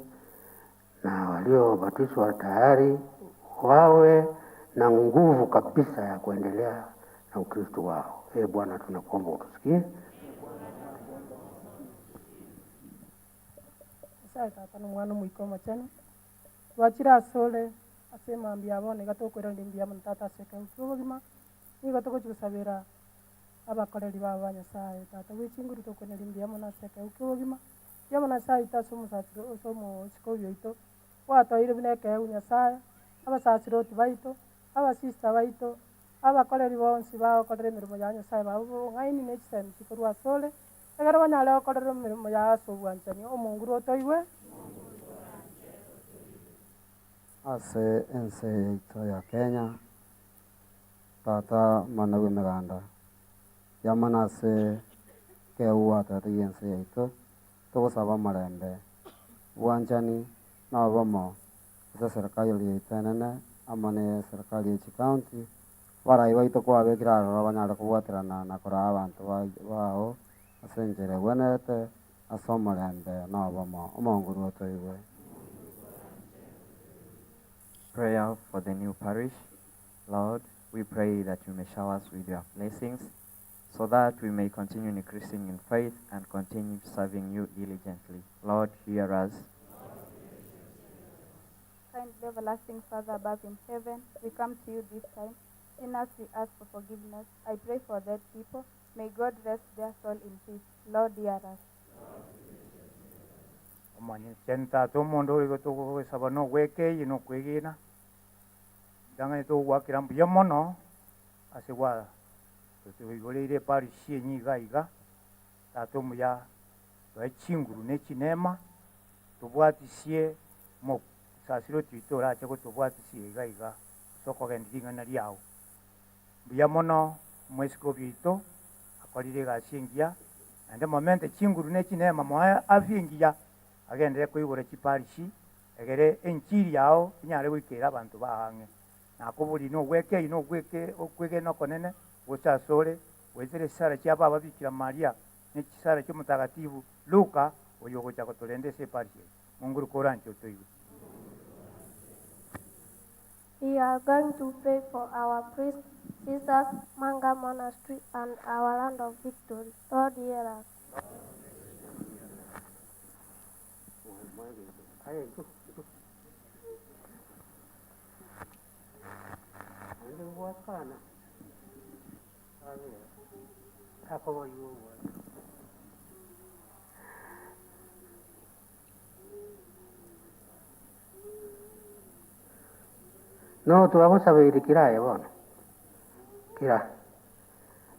na waliobatizwa tayari wawe na nguvu kabisa ya kuendelea na Ukristo wao. Bwana, tunakuomba utusikie. Nyasaye tata n'omwana omoika omochene twachire asore ase emambi abone iga tokwera ndimbia mono tata ase ekauki obogima nigo togochi gosabera abakoreri babo ba Nyasaye tata gwechinguru tokwena ndimbia mono ase ekauki obogima yamo Nyasaye ase omosachiro ase omosikobi oito gwatoire buna ekeu Nyasaye abasachiroti baito abasista baito abakoreri bonsi bagokorera emeremo ya Nyasaye babo bong'aini na echisemi chikorwa asore egere banyare gokorera emeremo ya ase obwanchani omonguru otoigwe ase ense yaito ya Kenya tata mana bwa emeganda yamana ase keua tata yense yaito togosaba amarembe bwanchani na obomo ase serikali yaito enene amo na serikali ya chikaunti barai baito kwabekire aroro banyare kobwaterana na koraa abanto bao ase enchera ebwenerete ase omorembe na obomo omonguru otoigwe. Prayer for the new parish. Lord, we pray that you may shower us with your blessings so that we may continue increasing in faith and continue serving you diligently. Lord, hear us. Kind everlasting Father above in heaven, we come to you this time. In us we ask for forgiveness. I pray for dead people. May God rest their soul in peace. Lord, hear us. Omanye chenta to mondo ori to go sabano weke ino kwegina danga to wakira mbia mono asewa to igolere parish yenyi gaiga tato muya to chinguru ne chinema to bwatisie mo sasiro twitora chako to bwatisie gaiga soko gendinga na riao mbia mono mwesiko bito akolire gasingia ande momente chinguru ne chinema mo afingia agendere koigora chiparishi egere enchiri yao inyare gwikera abantu bahange nakoburi no gweke okwege no konene gosasore wezere sara chia baba bikira Maria ne chisara cyo mutagatifu Luka oyo gocha kotolende se parishi munguru korancho toiwe. We are going to pray for our priests, sisters, Manga Monastery, and our land of victory. Lord, hear us. No, tu vamos a ver kira bono. Kira.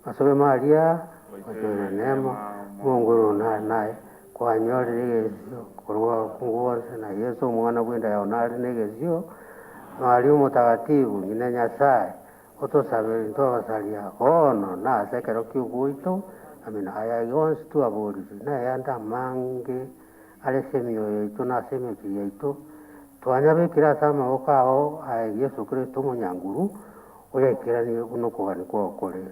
Asobe Maria, ojo nemo, mongoro na kwa nyori negezio, kurwa kunguwa na Yesu mwana kwenda ya onari negezio, mwali mutagatifu nyina Nyasaye, otosabiri ntobasalia ono na sekero kyuguito, amina aya yonsi tu abori na yanda mange ale semio yetu na semio yetu. Twanyabikira sama okao ai Yesu Kristo munyanguru oyekira ni unokogani kwa kore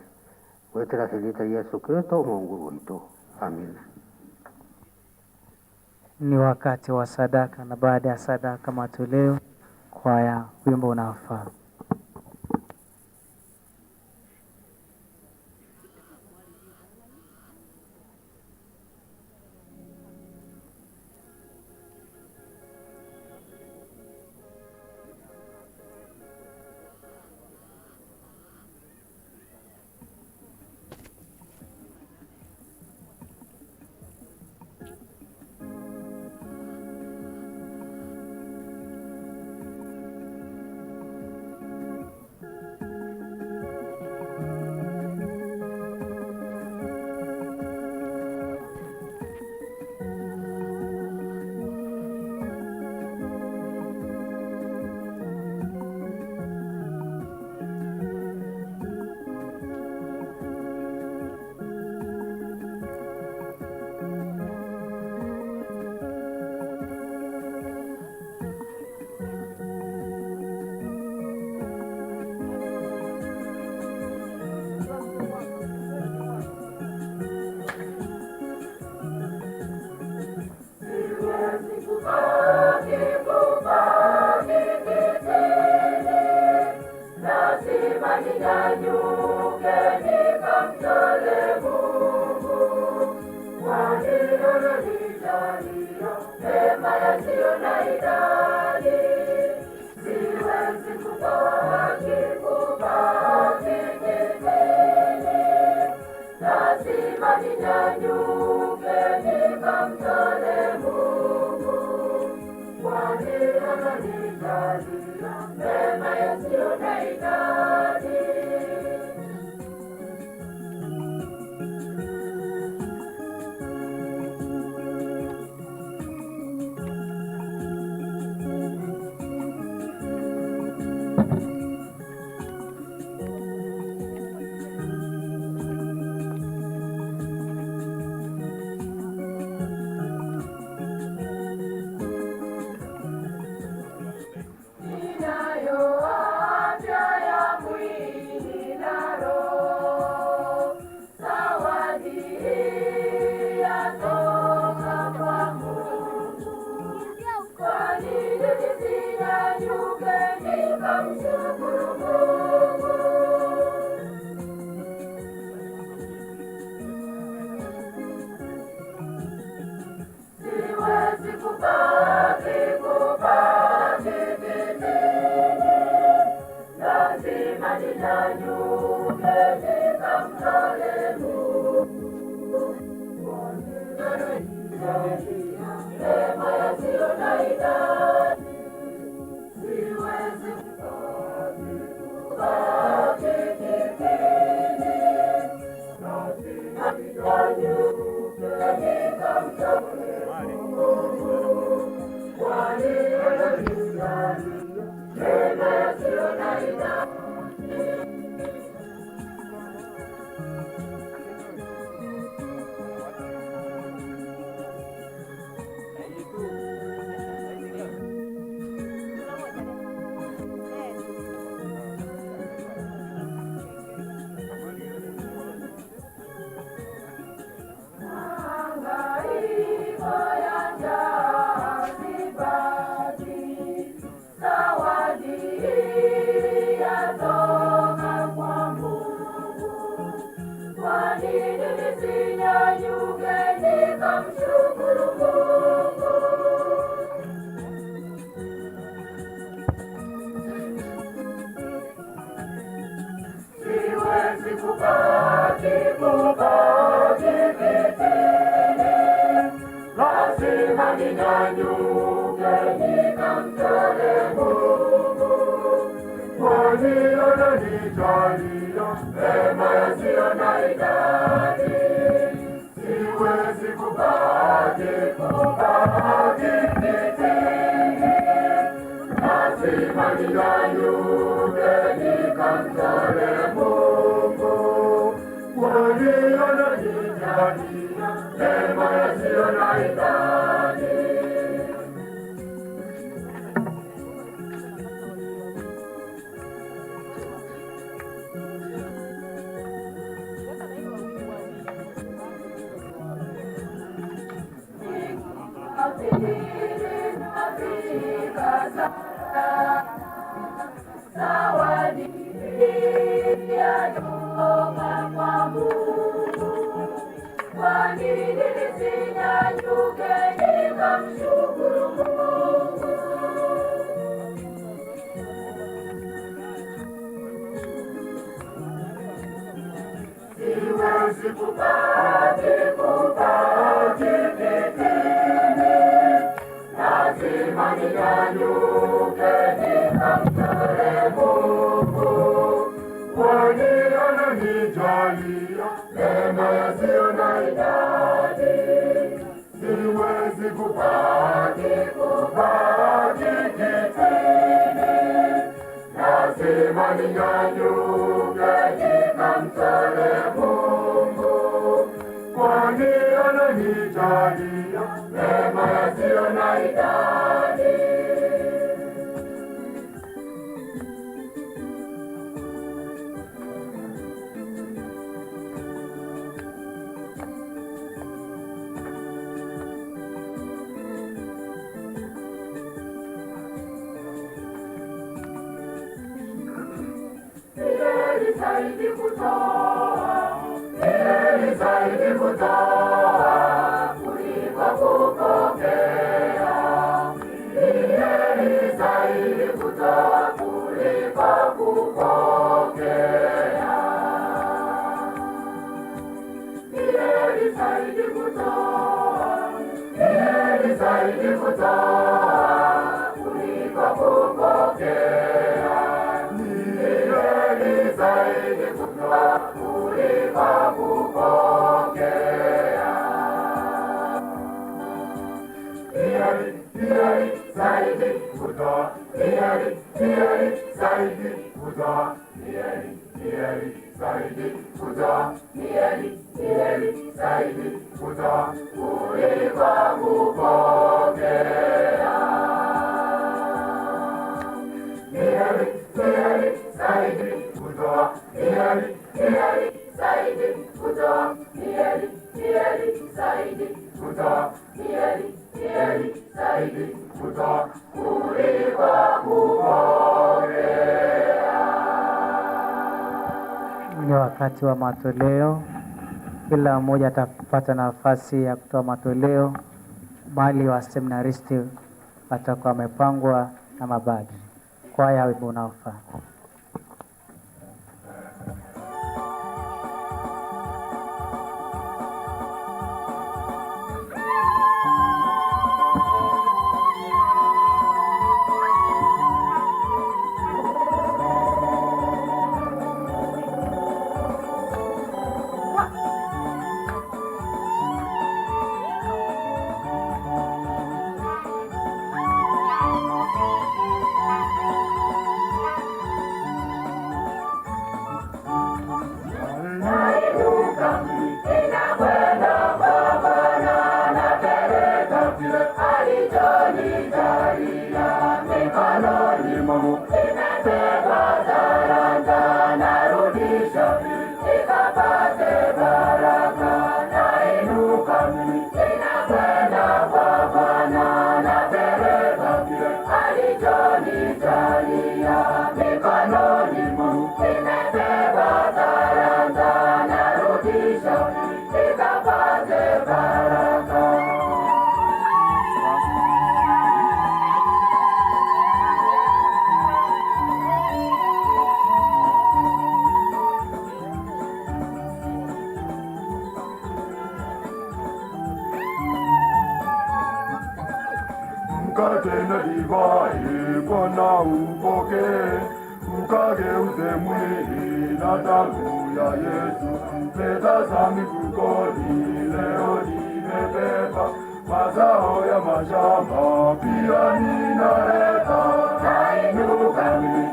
wetera selita Yesu Kristo munguru wetu. Amina. Ni wakati wa sadaka na baada ya sadaka matoleo kwaya wimbo unaofaa. yasiyo na idadi. Siwezi kubaki kijijini, lazima ninyanyuke nikamtole Mungu, kwani ananijalia mema yasiyo na idadi. Kuliko kupokea zaidi kutoa kuliko kupokea. Ni heri zaidi kutoa kuliko kupokea. Heri zaidi kutoa, heri zaidi kutoa, heri zaidi kutoa, heri zaidi kutoa kuliko kupokea. Heri zaidi kutoa, heri zaidi kutoa, heri zaidi kutoa, heri zaidi kutoa kuliko kupokea. Ni wakati wa matoleo. Kila mmoja atapata nafasi ya kutoa matoleo. Mahali wa seminaristi watakuwa wamepangwa na mabadri. Kwaya wimbo unaofaa. Mkate na divai Bwana upokee, ukageuze mwili na damu ya Yesu. Fedha za mifukoni leo nimebeba, mazao ya mashamba pia ninaleta. Nainuka mimi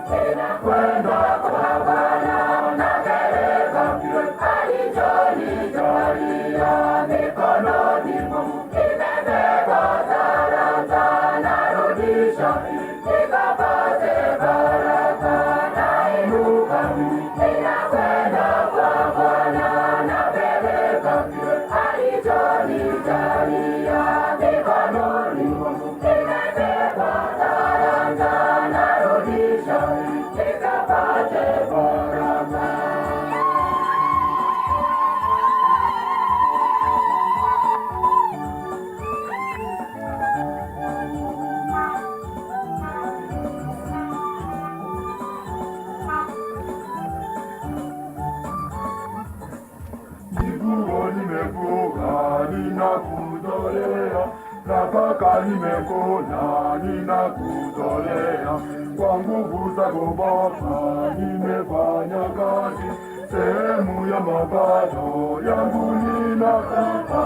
kwenda kwa Bwana, napeleka kile alichonijalia. Mikononi mwangu nimebeba talanta, narudisha nikapate baraka. Nainuka mimi ninakwenda kwa Bwana, napeleka kile alichonijalia. Mikononi mwangu nimebeba talanta, narudisha nikapate baraka. Nguo nimevuka ninakutolea, nafaka nimekula ninakutolea. Kwa nguvu zako Baba nimefanya kazi, sehemu ya mapato yangu ninakupa.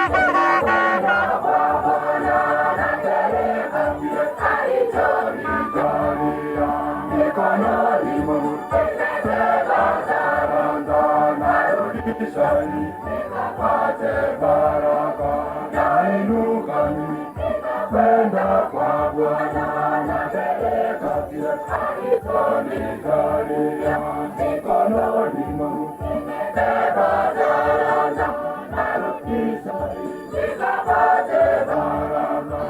Ninakwenda kwa Bwana, napeleka kile alichonijalia. Mikononi mwangu nimebeba talanta, narudisha nikapate baraka. Nainuka mimi ninakwenda kwa Bwana, napeleka kile alichonijalia. Mikononi mwangu nimebeba talanta, narudisha nikapate baraka.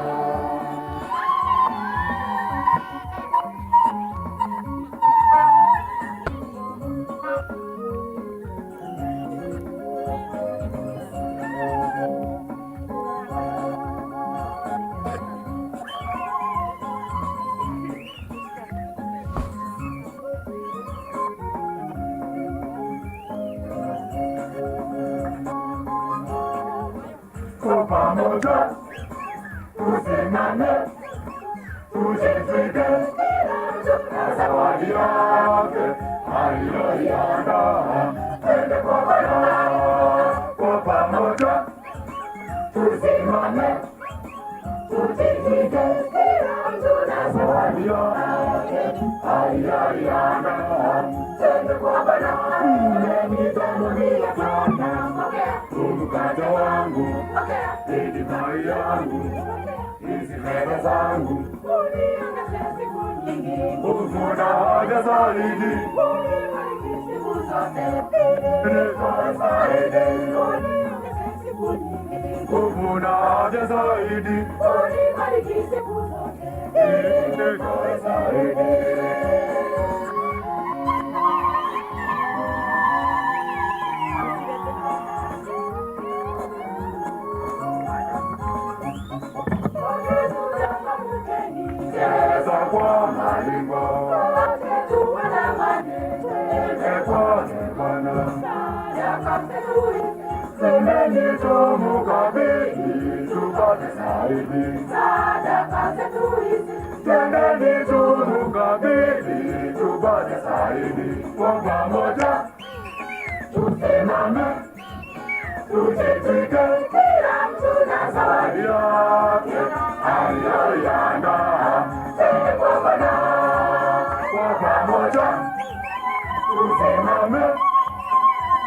pamoja tusimame, tujitwike na zawadi yake aliyoiandaa. Twende kwa Bwana kwa pamoja, tusimame, tujitwike na zawadi yake aliyoiandaa. Twende kwa Bwana, nitamwambia Bwana, mkate wangu, divai yangu, hizi fedha zangu, Vuna haja zaidi, kuvuna haja zaidi, cheza kwa malimbo, semeni tumukabidhi tupate zaidi. Semeni tumukabidhi tupate zaidi. Kwa pamoja tusimame, tujitwike, kila mtu na zawadi yake aliyoiandaa. Twende kwa Bwana kwa pamoja, tusimame,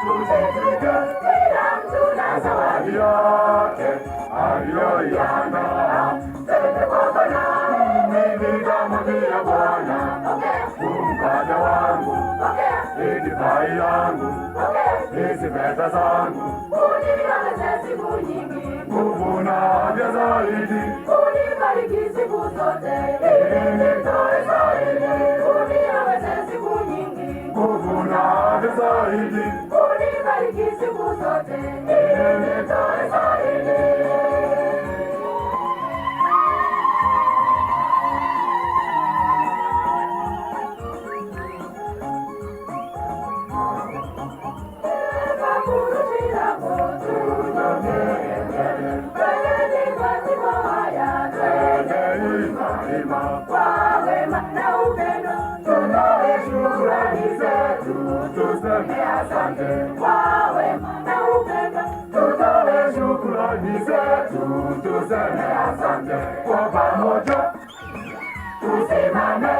tujitwike, kila mtu na zawadi yake aliyoiandaa. Twende kwa Bwana, mimi nitamwambia Bwana, mkate wangu, divai yangu, hizi fedha zangu, uniongeze siku nyingi, kuvuna haja zaidi, unibariki siku zote, ili nitoe zaidi, uniongeze siku nyingi, kuvuna haja zaidi, unibariki siku zote, ili nitoe zaidi. Kwa wema na upendo tutoe shukrani zetu, tuseme asante. Kwa wema na upendo tutoe shukrani zetu, tuseme asante. Kwa pamoja tusimame,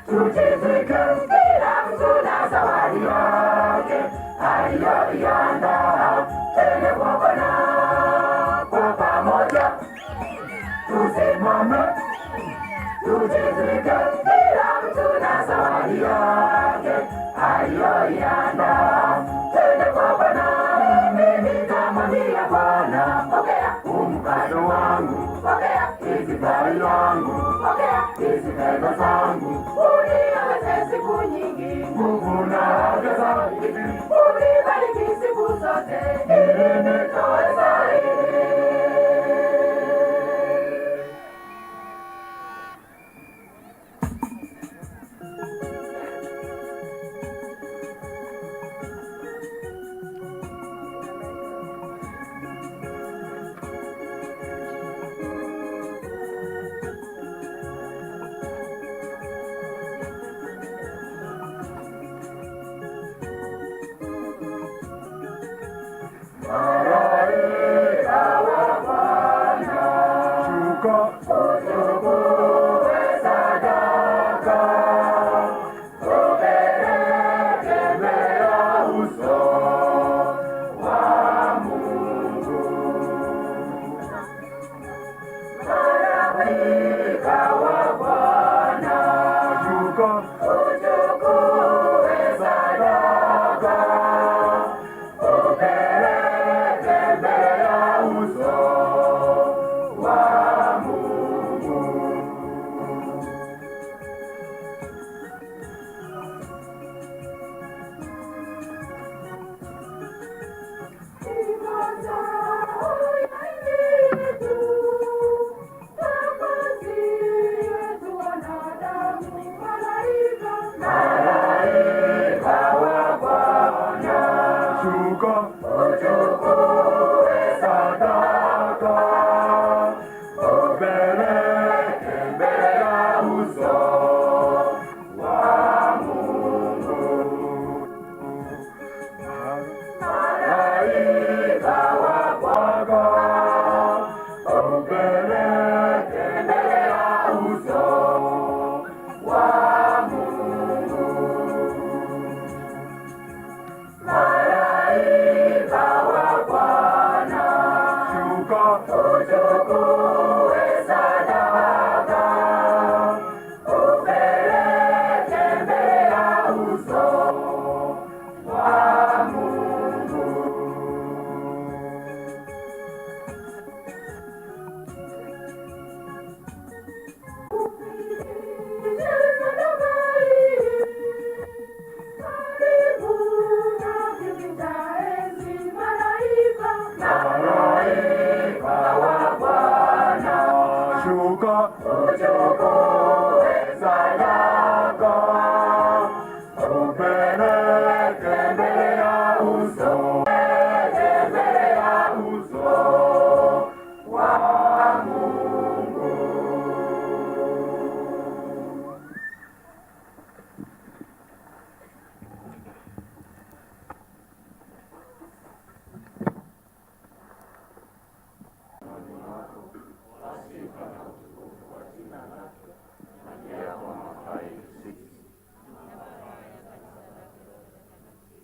tujitwike, kila mtu na zawadi yake aliyoiandaa. Twende kwa Bwana kwa pamoja, tusimame, tujitwike, kila mtu na zawadi yake aliyoiandaa. Twende kwa Bwana, mimi nitamwambia Bwana, mkate wangu, hizi divai yangu, hizi fedha zangu, uniongeze siku nyingi, kuvuna haja zaidi, unibariki siku zote, ili nitoe zaidi. All right.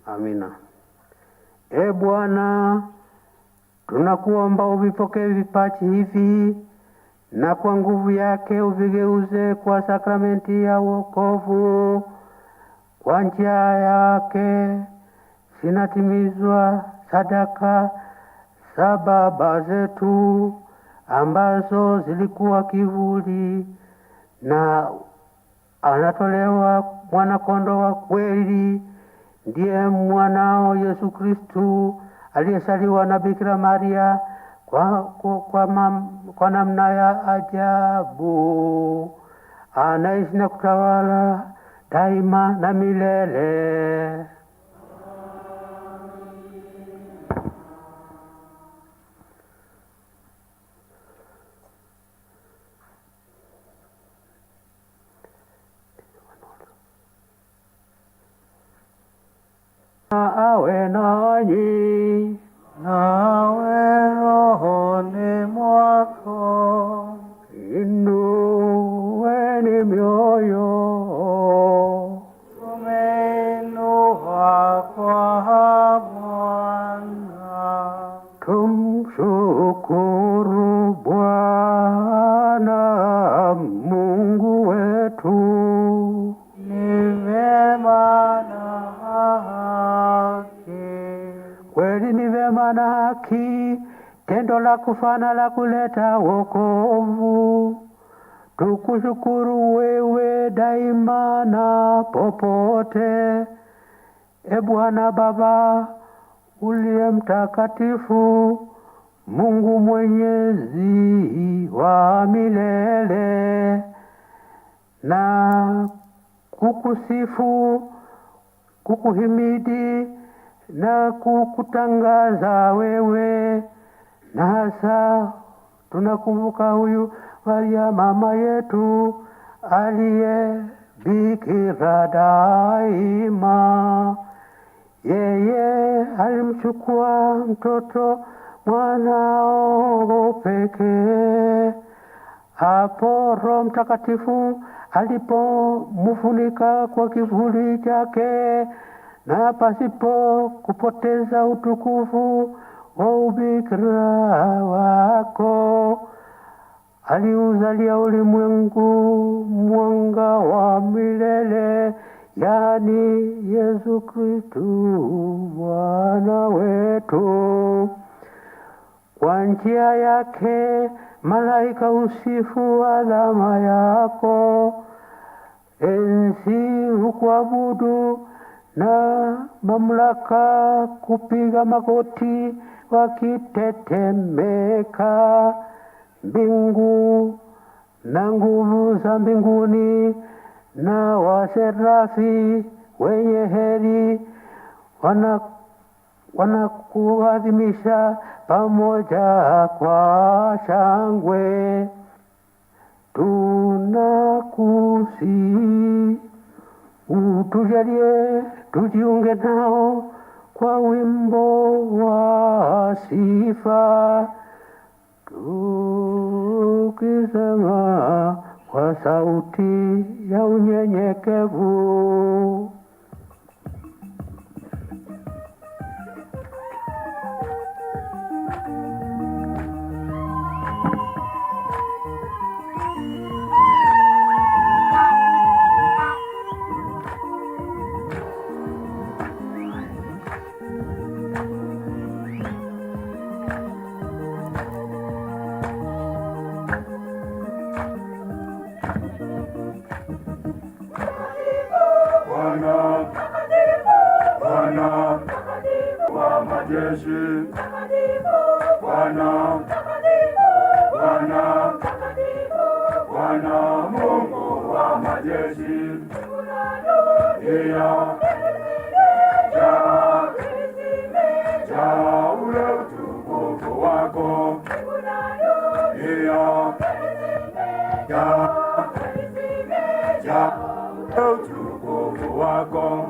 Amina. E Bwana, tunakuomba uvipokee vipaji hivi na kwa nguvu yake uvigeuze kwa sakramenti ya wokovu. Kwa njia yake zinatimizwa sadaka za baba zetu ambazo zilikuwa kivuli, na anatolewa mwana-kondoo wa kweli, ndiye mwanao Yesu Kristu aliyezaliwa na Bikira Maria kwa namna ya ajabu, anaishi na kutawala daima na milele. Awe nanyi, nawe rohoni mwako, inueni mioyo, tumeinua kwa Bwana. Tumshukuru Bwana Mungu wetu. Ni vema na kweli, ni vema na haki, tendo la kufana la kuleta wokovu. Tukushukuru wewe daima na popote, e Bwana Baba uliye mtakatifu, Mungu mwenyezi wa milele, na kukusifu, kukuhimidi na kukutangaza wewe, na hasa tunakumbuka huyu Maria mama yetu aliye bikira daima. Yeye alimchukua mtoto mwanao pekee, hapo Roho Mtakatifu alipomfunika kwa kivuli chake, na pasipo kupoteza utukufu wa ubikira wako aliuzalia ulimwengu mwanga wa milele, yani Yesu Kristu Bwana wetu. Kwa njia yake malaika usifu alama yako, enzi ukuabudu, na mamlaka kupiga magoti wakitetemeka. Mbingu na nguvu za mbinguni na waserafi wenye heri wanakuadhimisha pamoja kwa shangwe. Tunakusihi utujalie tujiunge nao kwa wimbo wa sifa. tukisema kwa sauti ya unyenyekevu. Bwana Mungu wa majeshi, jaa ule utukufu wako, jaa ule utukufu wako.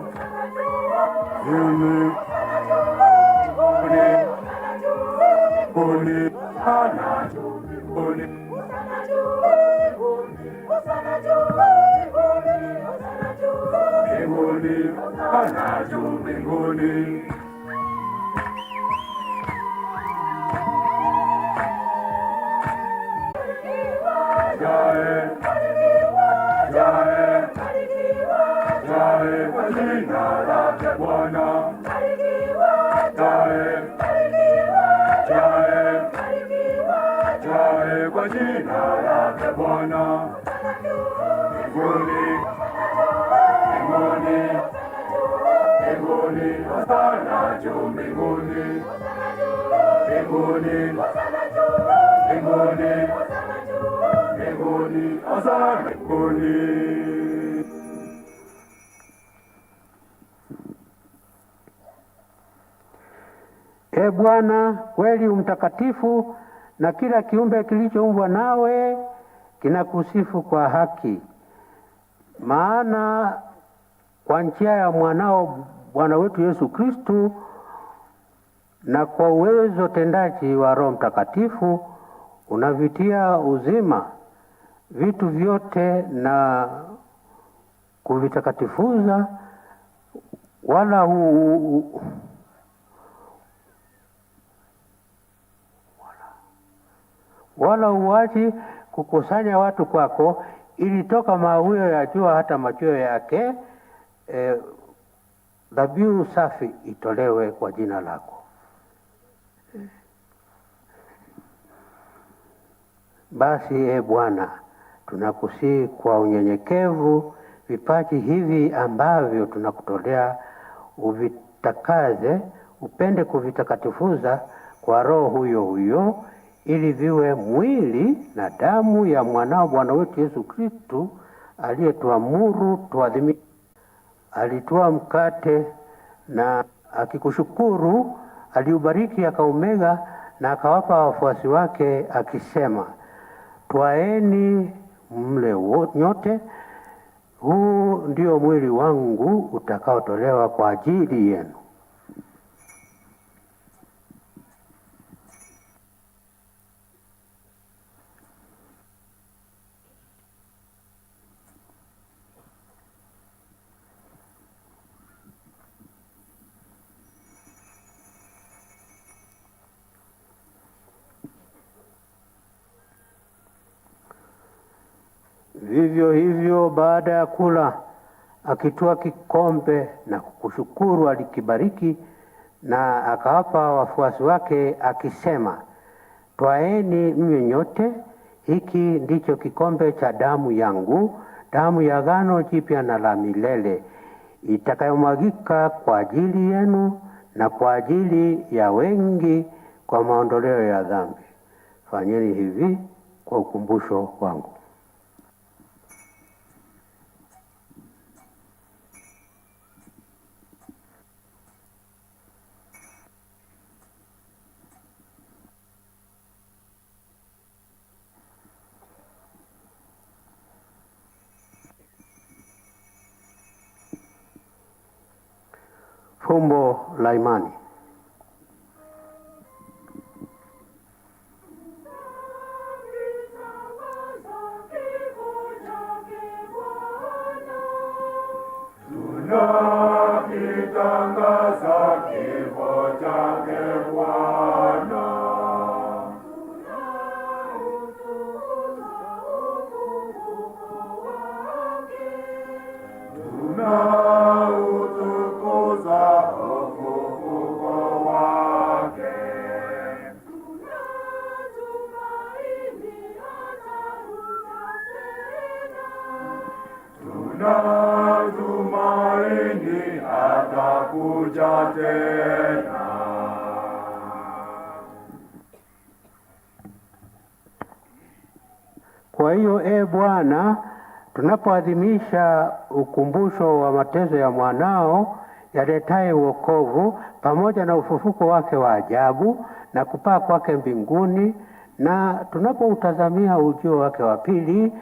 Kwa jina lake Bwana, mbinguni, hosana juu mbinguni, hosana mbinguni. E Bwana, kweli umtakatifu, na kila kiumbe kilichoumbwa nawe kinakusifu kwa haki. Maana kwa njia ya mwanao Bwana wetu Yesu Kristu na kwa uwezo tendaji wa Roho Mtakatifu unavitia uzima vitu vyote na kuvitakatifuza, wala huachi kukusanya watu kwako, ili toka mawio ya jua hata machweo yake dhabihu safi itolewe kwa jina lako. Basi e Bwana, tunakusihi kwa unyenyekevu vipaji hivi ambavyo tunakutolea, uvitakaze, upende kuvitakatifuza kwa Roho huyo huyo, ili viwe mwili na damu ya mwanao Bwana wetu Yesu Kristu, aliyetuamuru tuadhimishe. Alitoa mkate na akikushukuru aliubariki, akaumega na akawapa wafuasi wake akisema, twaeni mle nyote, huu ndio mwili wangu utakaotolewa kwa ajili yenu. Vivyo hivyo baada ya kula, akitwaa kikombe na kukushukuru, alikibariki na akawapa wafuasi wake akisema, twaeni mnywe nyote, hiki ndicho kikombe cha damu yangu, damu ya agano jipya na la milele, itakayomwagika kwa ajili yenu na kwa ajili ya wengi kwa maondoleo ya dhambi. Fanyeni hivi kwa ukumbusho wangu. Fumbo la imani. na tumaini atakuja tena. Kwa hiyo Bwana, tunapoadhimisha ukumbusho wa mateso ya mwanao yaletaye wokovu pamoja na ufufuko wake wa ajabu na kupaa kwake mbinguni, na tunapoutazamia ujio wake wa pili,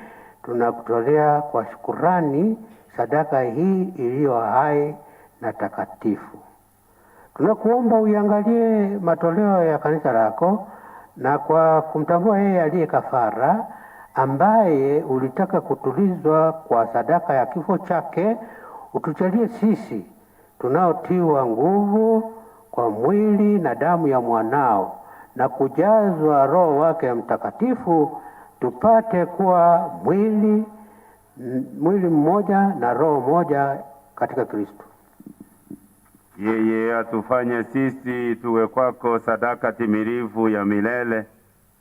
tunakutolea kwa shukurani sadaka hii iliyo hai na takatifu. Tunakuomba uiangalie matoleo ya kanisa lako, na kwa kumtambua yeye aliye kafara ambaye ulitaka kutulizwa kwa sadaka ya kifo chake, utujalie sisi tunaotiwa nguvu kwa mwili na damu ya mwanao na kujazwa Roho wake Mtakatifu, tupate kuwa mwili mmoja na roho moja katika Kristo. Yeye atufanye sisi tuwe kwako sadaka timilifu ya milele,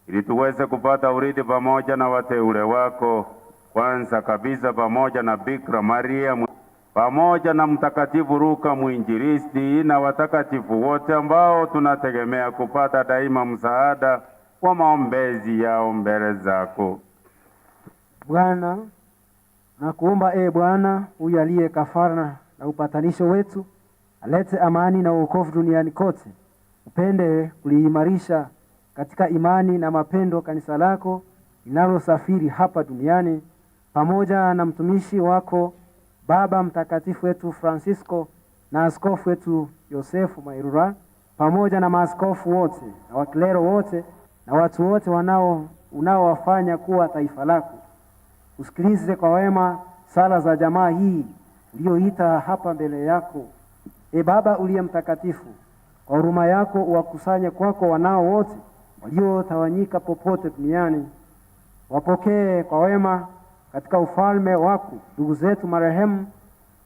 ili tuweze kupata urithi pamoja na wateule wako, kwanza kabisa pamoja na Bikira Maria, pamoja na Mtakatifu Luka mwinjilisti na watakatifu wote ambao tunategemea kupata daima msaada wa maombezi yao mbele zako. Bwana, nakuomba Bwana, huyu aliye kafara na upatanisho wetu, alete amani na wokovu duniani kote. Upende kuliimarisha katika imani na mapendo kanisa lako linalosafiri hapa duniani, pamoja na mtumishi wako Baba Mtakatifu wetu Francisco na askofu wetu Yosefu Mairura, pamoja na maaskofu wote na wakilero wote na watu wote unaowafanya kuwa taifa lako. Usikilize kwa wema sala za jamaa hii uliyoita hapa mbele yako. Baba uliye mtakatifu, kwa huruma yako uwakusanye kwako wanao wote waliotawanyika popote duniani. Wapokee kwa wema katika ufalme wako ndugu zetu marehemu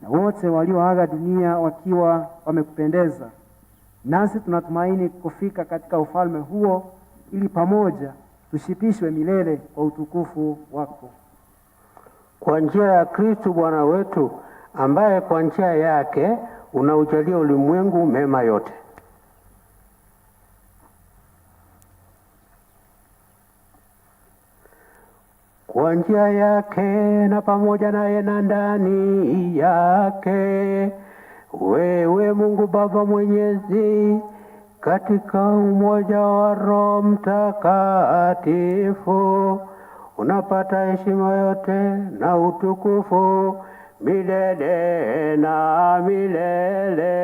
na wote walioaga dunia wakiwa wamekupendeza. Nasi tunatumaini kufika katika ufalme huo, ili pamoja tushipishwe milele kwa utukufu wako. Kwa njia ya Kristo Bwana wetu, ambaye kwa njia yake unaujalia ulimwengu mema yote. Kwa njia yake na pamoja naye na ndani yake, wewe Mungu Baba Mwenyezi, katika umoja wa Roho Mtakatifu, unapata heshima yote na utukufu milele na milele.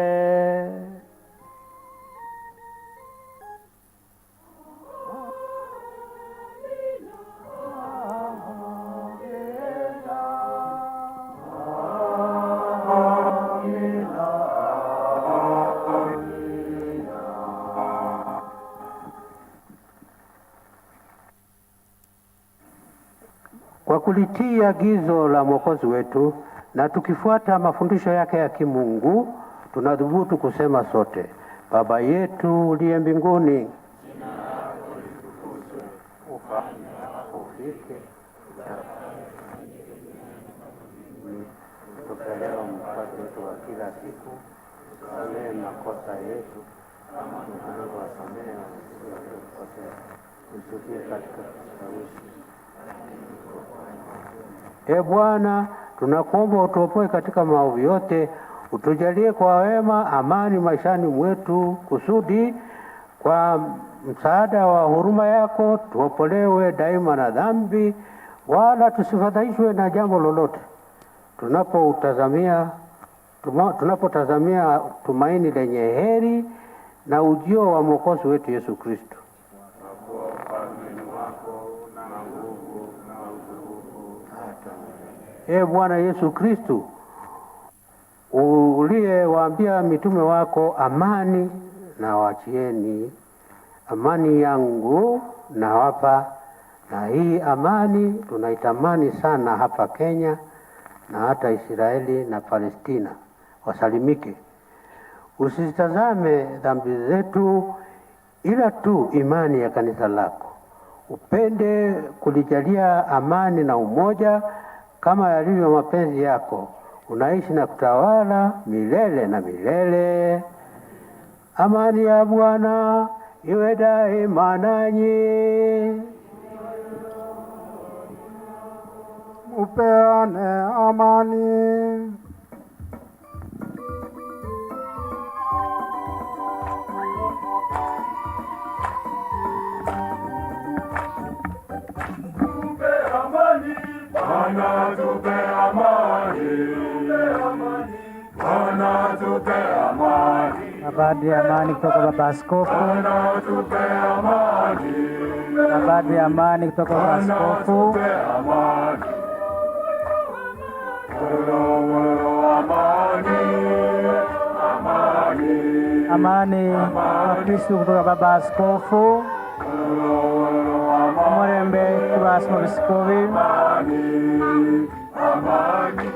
Kwa kulitii agizo la Mwokozi wetu na tukifuata mafundisho yake ya kimungu, tunadhubutu kusema sote: Baba yetu uliye mbinguni, jina lako litukuzwe, ufalme wako ufike, tupe leo mkate wetu wa kila siku, tusamehe makosa yetu kama tunavyowasamehe waliokosea, usitie katika kishawishi. Bwana, tunakuomba utuopoe katika maovu yote, utujalie kwa wema amani maishani mwetu, kusudi kwa msaada wa huruma yako tuopolewe daima na dhambi, wala tusifadhaishwe na jambo lolote, tunapotazamia tumaini lenye heri na ujio wa Mwokozi wetu Yesu Kristo. Bwana Yesu Kristo, uliyewaambia mitume wako, amani na waachieni, amani yangu nawapa, na hii amani tunaitamani sana hapa Kenya na hata Israeli na Palestina wasalimike. Usitazame dhambi zetu, ila tu imani ya kanisa lako. Upende kulijalia amani na umoja kama yalivyo mapenzi yako, unaishi na kutawala milele na milele. Amani ya Bwana iwe daima nanyi. Mupeane amani. Bwana tupe amani, Bwana tupe amani. Habari ya amani kutoka Baba Askofu. Bwana tupe amani, Habari ya amani kutoka Baba Askofu. tupe amani. Amani, amani, Amani wa Kristo kutoka Baba Askofu. Murembe Kibasmo Biskovi. amani, amani.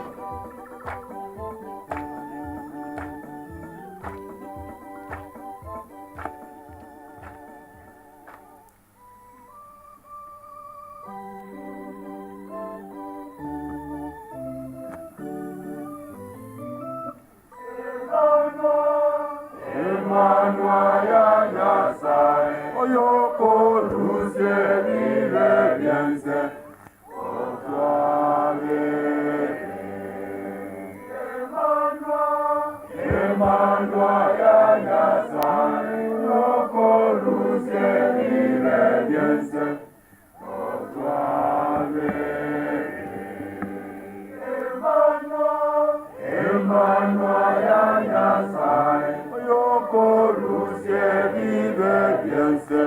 Emmanuel ya Nyasaye, oyoko lusie vive biense, Emmanuel ya Nyasaye, oyoko lusie vive biense, Emmanuel ya Nyasaye, oyoko lusie vive biense,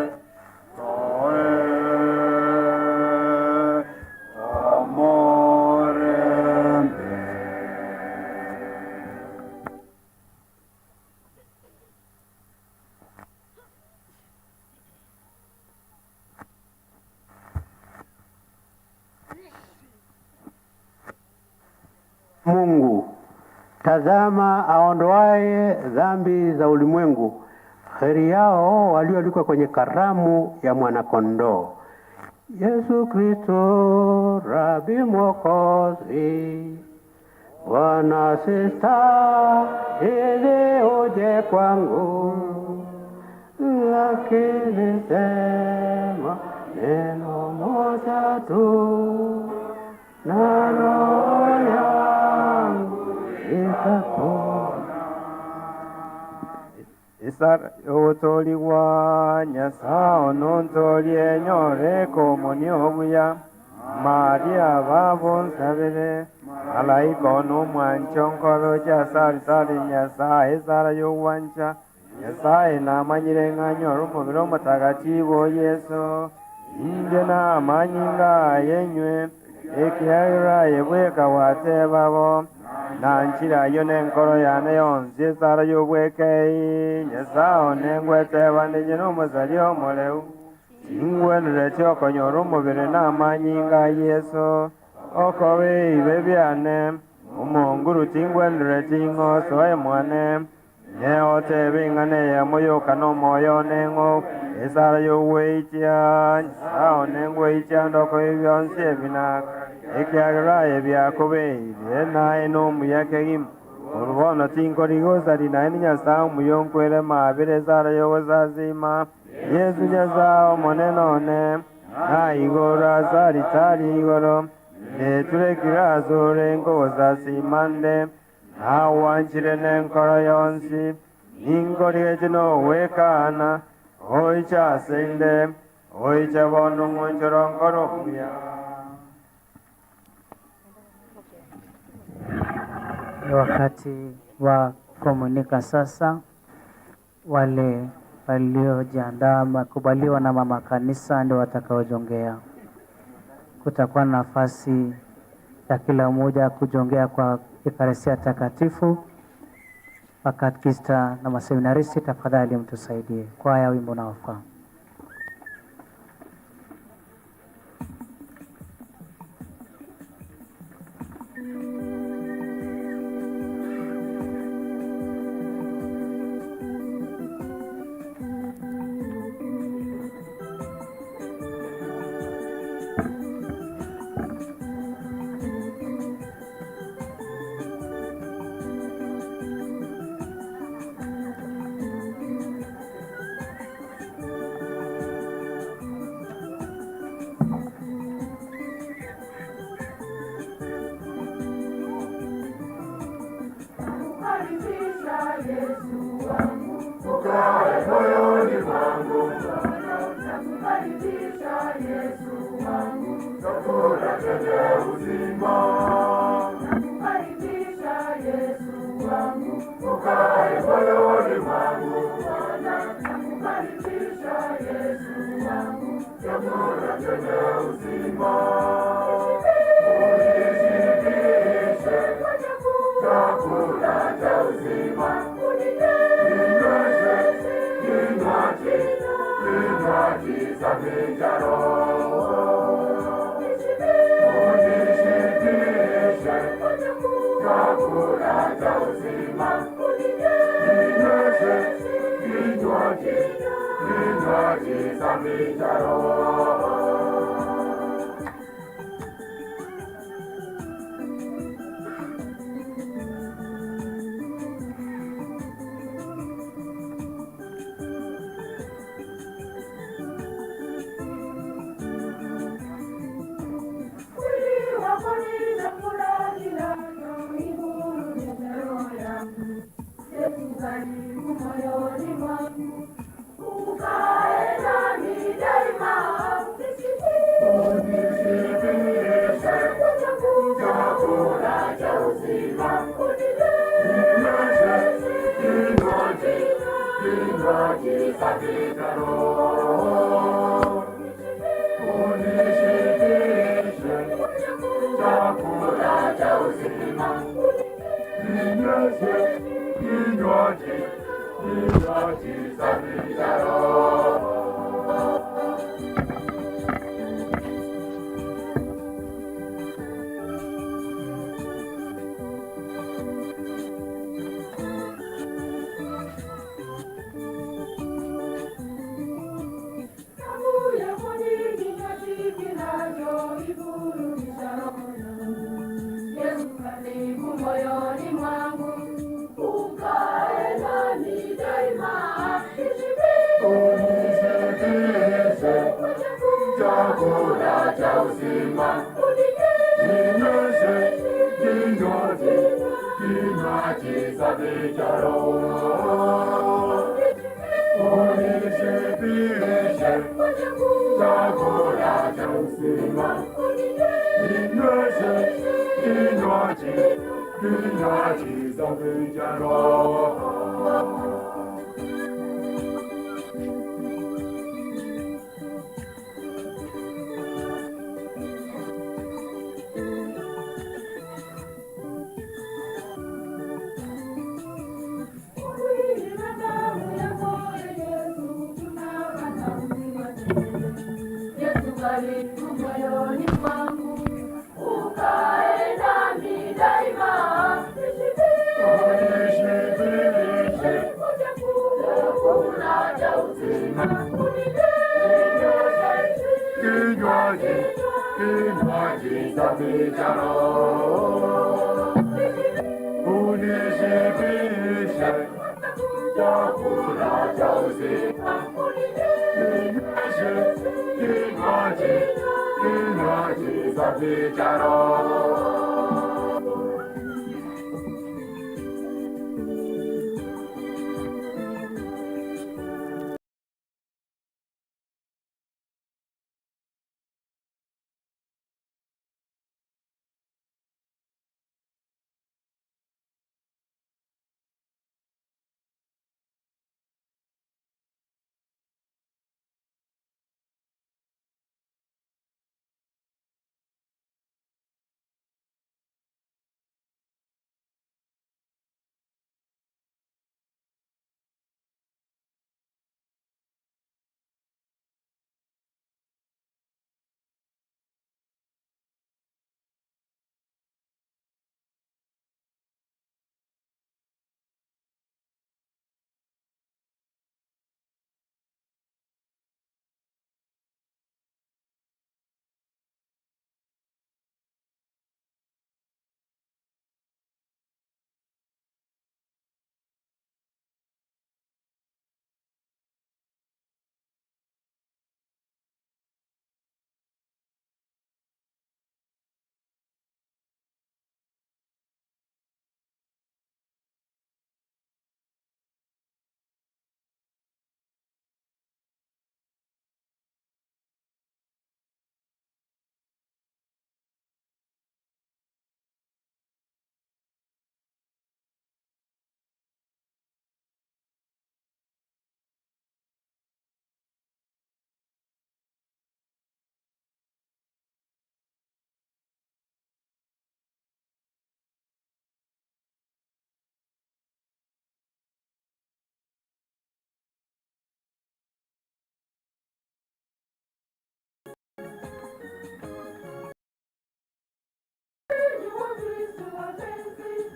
Mungu, tazama aondoaye dhambi za ulimwengu. Heri yao walioalikwa kwenye karamu ya mwanakondoo. Yesu Kristo, Rabi Mwokozi, Bwana sistahili uje kwangu, lakini sema neno moja tu, na roho yangu itapona. Isara otoliwa nyasao nontolie nyoreko moniobuya Maria babon sabere alaiko no mwanchonkolo cha sari nyasaye sara yowancha nyasaye na manyire nganyoru mubiro mutagatifu Yesu inje na manyinga yenywe ekiaira yebweka wate babo nanchira yo nenkoro yane yonsi sara yobwekei nyasao nengwete bandinye n'umuzali omuleu ingwenere tyokonyora omubiri n'amanyinga Yesu okobe ibe byane umunguru tingwenere ting'oso emwane neotebe ing'ane yemoyoka n'omwoyo neng'o esara yoweitia nyasao nengweitia ndoko ebyonsi ebinaka ekiageraye byakobeire naye n'omuyakegim orubono tinkorigosa naye ni nyasaye omuyonkwere mabire sara yogosasima Yesu nyasao monenone naigora sari tari igoro neturekira asore nkogosasimande nawanchire nenkoro yonsi ninkorieche nowekana oicha asende oicha bono ng'onchoro nkoro muya. Ni wakati wa komunika sasa. Wale waliojiandaa makubaliwa na mama kanisa ndio watakaojongea. Kutakuwa na nafasi ya kila mmoja kujongea kwa Ekaristia Takatifu. Makatekista na maseminaristi, tafadhali mtusaidie. Kwaya wimbo unaofaa. chenye uzima. Nakukaribisha Yesu wangu, ukae moyoni mwangu Bwana. Nakukaribisha Yesu wangu, chakula chenye uzima. Unishibishe chakula cha uzima. Ninyweshe kinywaji safi cha Roho. Unishibishe chakula cha uzima. Ninyweshe kinywaji safi cha Roho. Chakula cha uzima, ninyweshe kinywaji safi cha Roho. Unishibishe chakula cha uzima, ninyweshe kinywaji safi cha Roho. Karibu moyoni mwangu, ukae nami daima. Unishibishe chakula cha uzima. Ninyweshe kinywaji safi cha Roho. Unishibishe chakula cha uzima. Ninyweshe kinywaji safi cha Roho.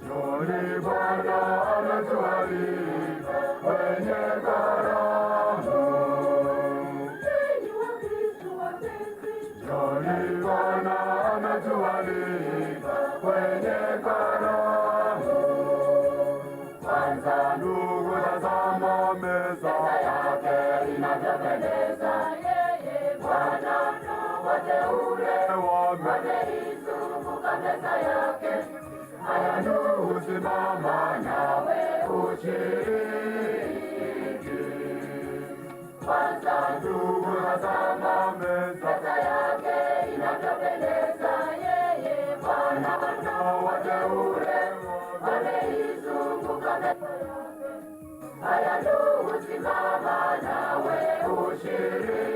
Joni Bwana ametualika kwenye karamu. Joni Bwana ametualika kwenye karamu. Kwanza ndugu, tazama meza yake inavyopendeza. Yeye Bwana na wateule wameizunguka meza yake. Haya ndugu, simama nawe ushiriki. Kwanza ndugu, tazama meza yake inavyopendeza. Yeye Bwana na wateule wameizunguka meza yake. Haya ndugu, simama nawe ushiriki.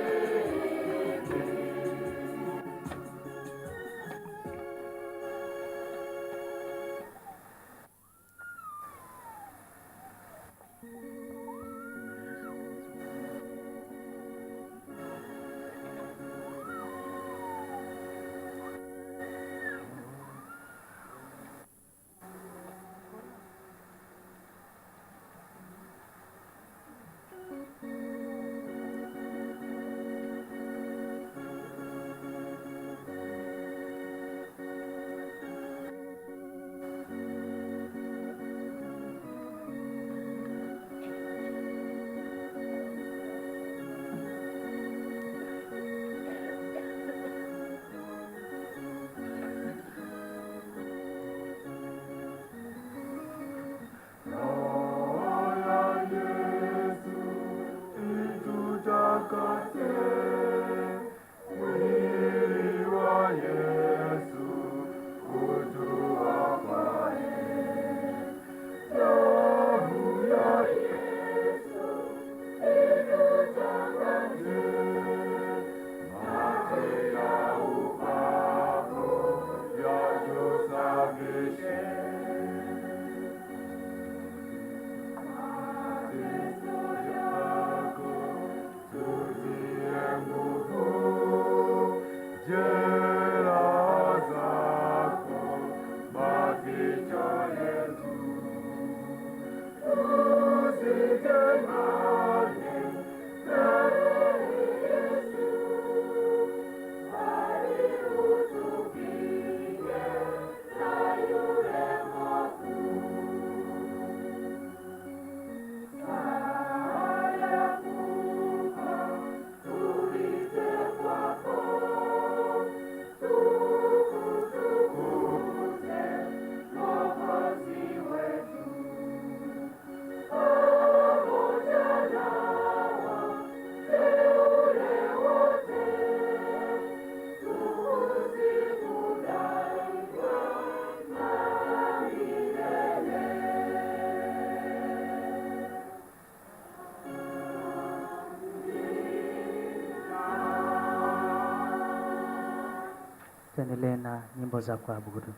Tuendelee na nyimbo za kuabudu.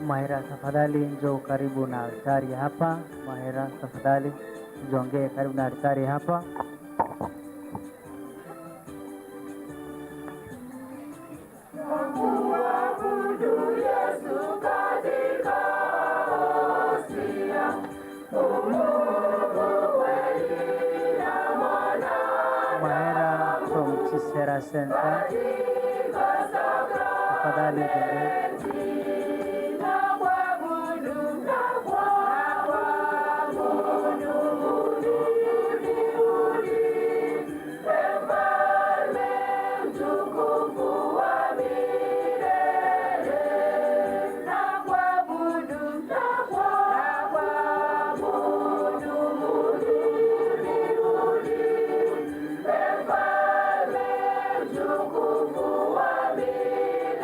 Mahera, tafadhali njoo karibu na altari hapa. Mahera, tafadhali njongee karibu na altari hapa. Mahera from Chisera Center, tafadhali njongee. Tukufu wa milele.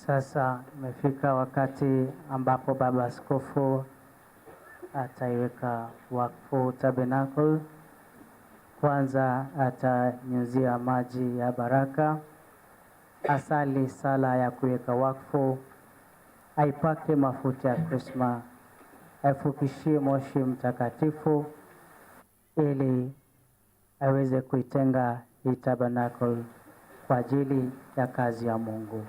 Sasa imefika wakati ambapo Baba Askofu ataiweka wakfu tabernacle. Kwanza atanyunyizia maji ya baraka, asali sala ya kuweka wakfu, aipake mafuta ya krisma, aifukishie moshi mtakatifu ili aweze kuitenga hii tabernacle kwa ajili ya kazi ya Mungu.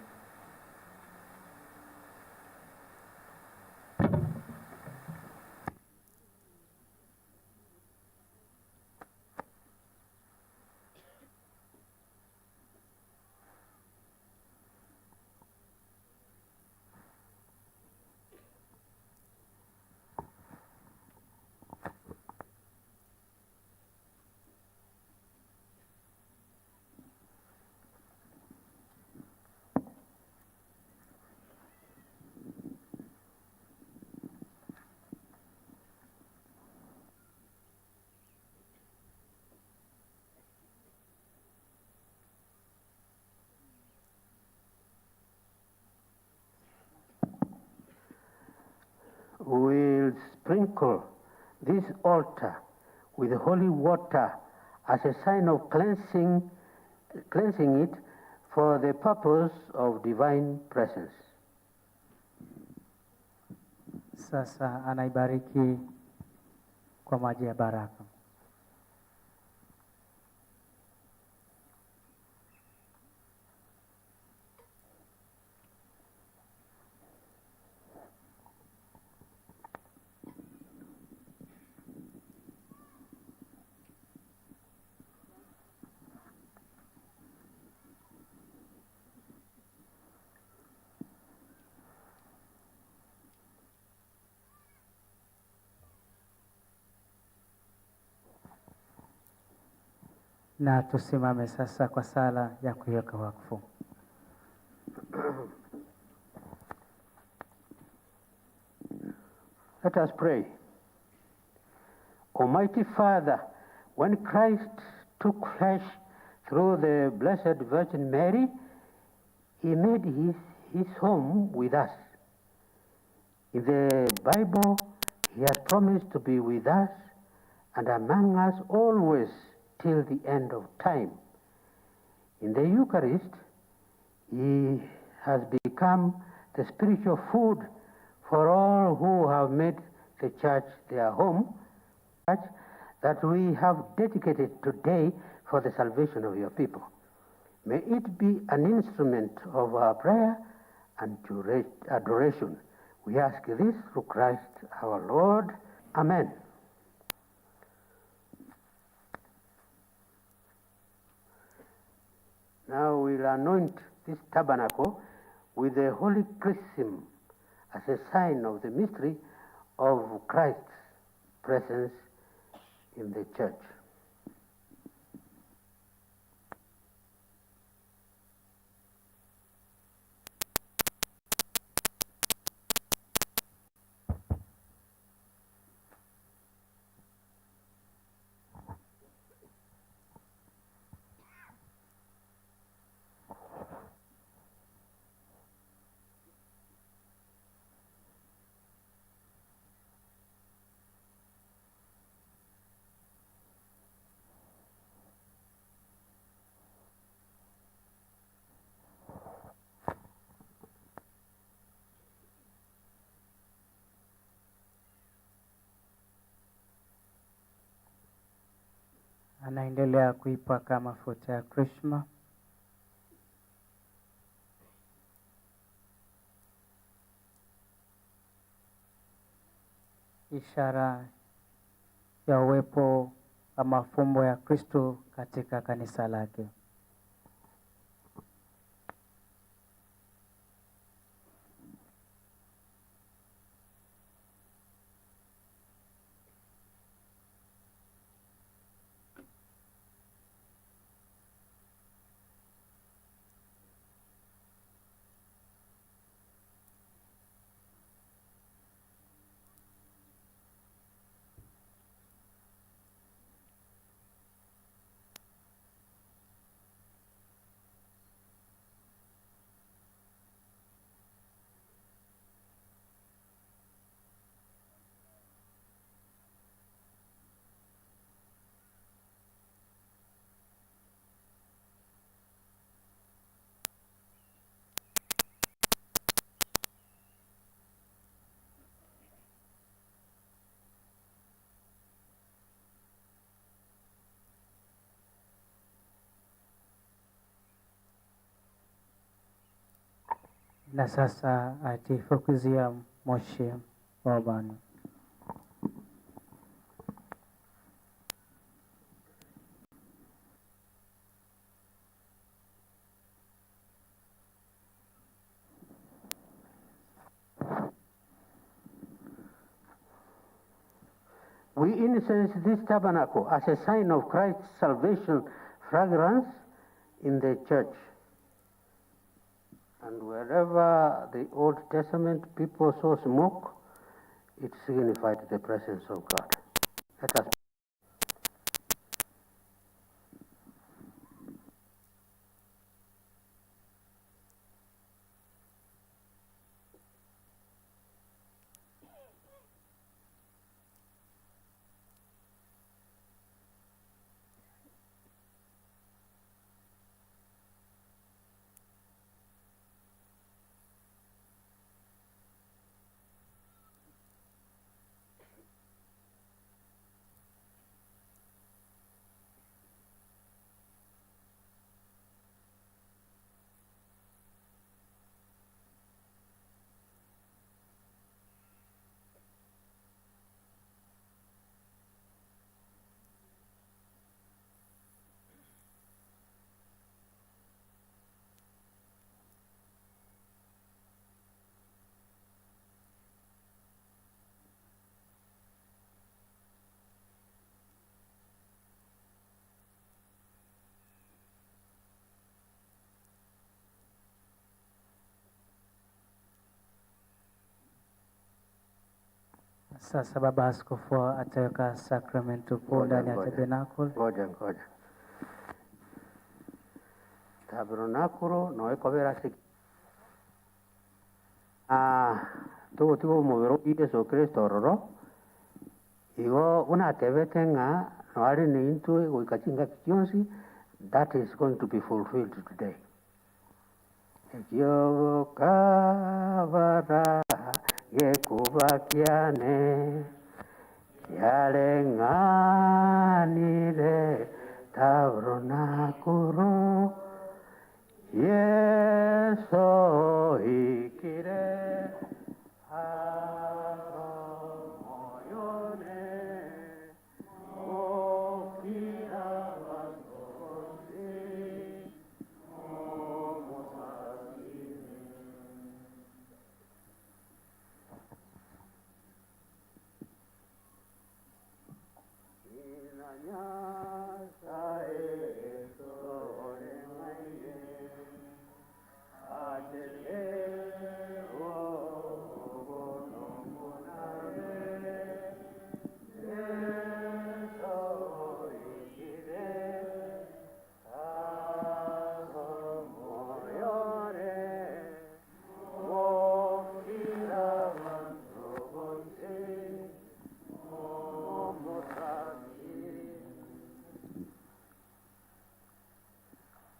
We'll sprinkle this altar with holy water as a sign of cleansing it for the purpose of divine presence. Sasa anaibariki kwa maji ya baraka. Na tusimame sasa kwa sala ya kuiweka wakfu. Let us pray. Almighty Father, when Christ took flesh through the Blessed Virgin Mary, he made his home with us. In the Bible, he has promised to be with us and among us always till the end of time. In the Eucharist, he has become the spiritual food for all who have made the church their home, that we have dedicated today for the salvation of your people. May it be an instrument of our prayer and adoration. We ask this through Christ our Lord. Amen. Now we'll anoint this tabernacle with the Holy Chrism as a sign of the mystery of Christ's presence in the church. Anaendelea kuipaka mafuta ya krisma. Ishara ya uwepo wa mafumbo ya Kristo katika kanisa lake. Na sasa atifukizia moshi wa Bwana. We incense this tabernacle as a sign of Christ's salvation fragrance in the church. And wherever the Old Testament people saw smoke, it signified the presence of God. Let us Sasa Baba Askofu ataweka sakramento kuu ndani ya tabernakulo. Ngoja. Tabernakulo no ekobera sik. Tugo mubiro Yesu Kristo roro. Igo unatebete nga wali ni intu goikachinga kionsi, that is going to be fulfilled today. Yo kavara ye kubakiane yale nganire tabernakulo yeso ikire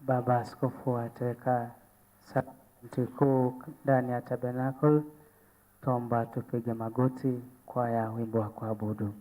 Baba Askofu ataweka sakramento kuu ndani ya tabernakulo. Tuomba tupige magoti kwa ya wimbo wa kuabudu.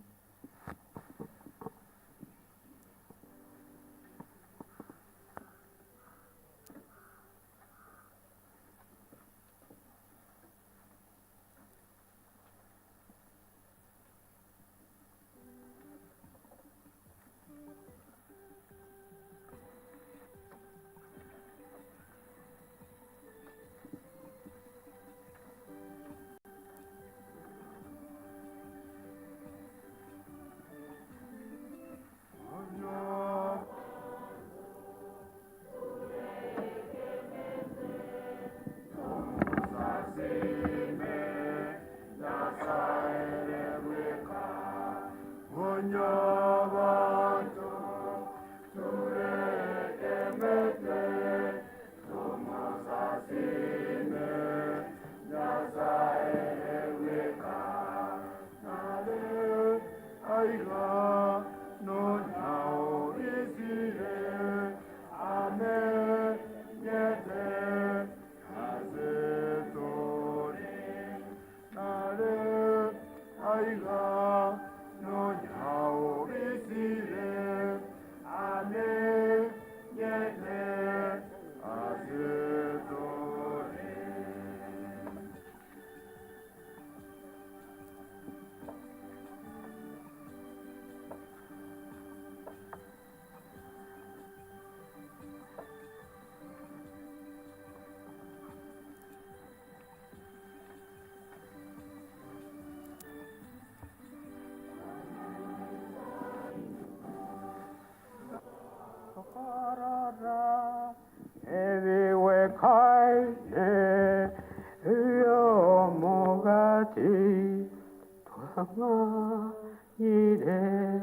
ama ire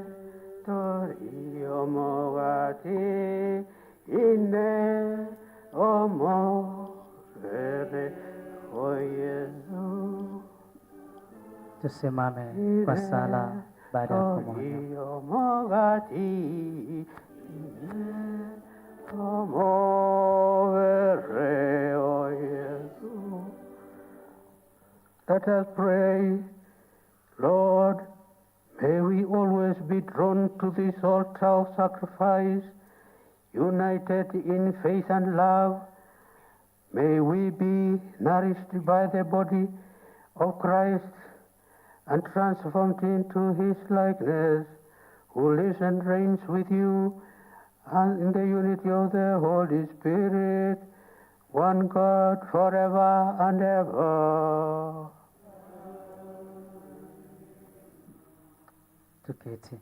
tori omogati ine omo vere o Yesu. Tusimame kwa sala baada ya pamoja. Omogati ine omo vere o Yesu. Let us pray. Lord, may we always be drawn to this altar of sacrifice, united in faith and love. May we be nourished by the body of Christ and transformed into his likeness, who lives and reigns with you and in the unity of the Holy Spirit, one God forever and ever. Tuketi.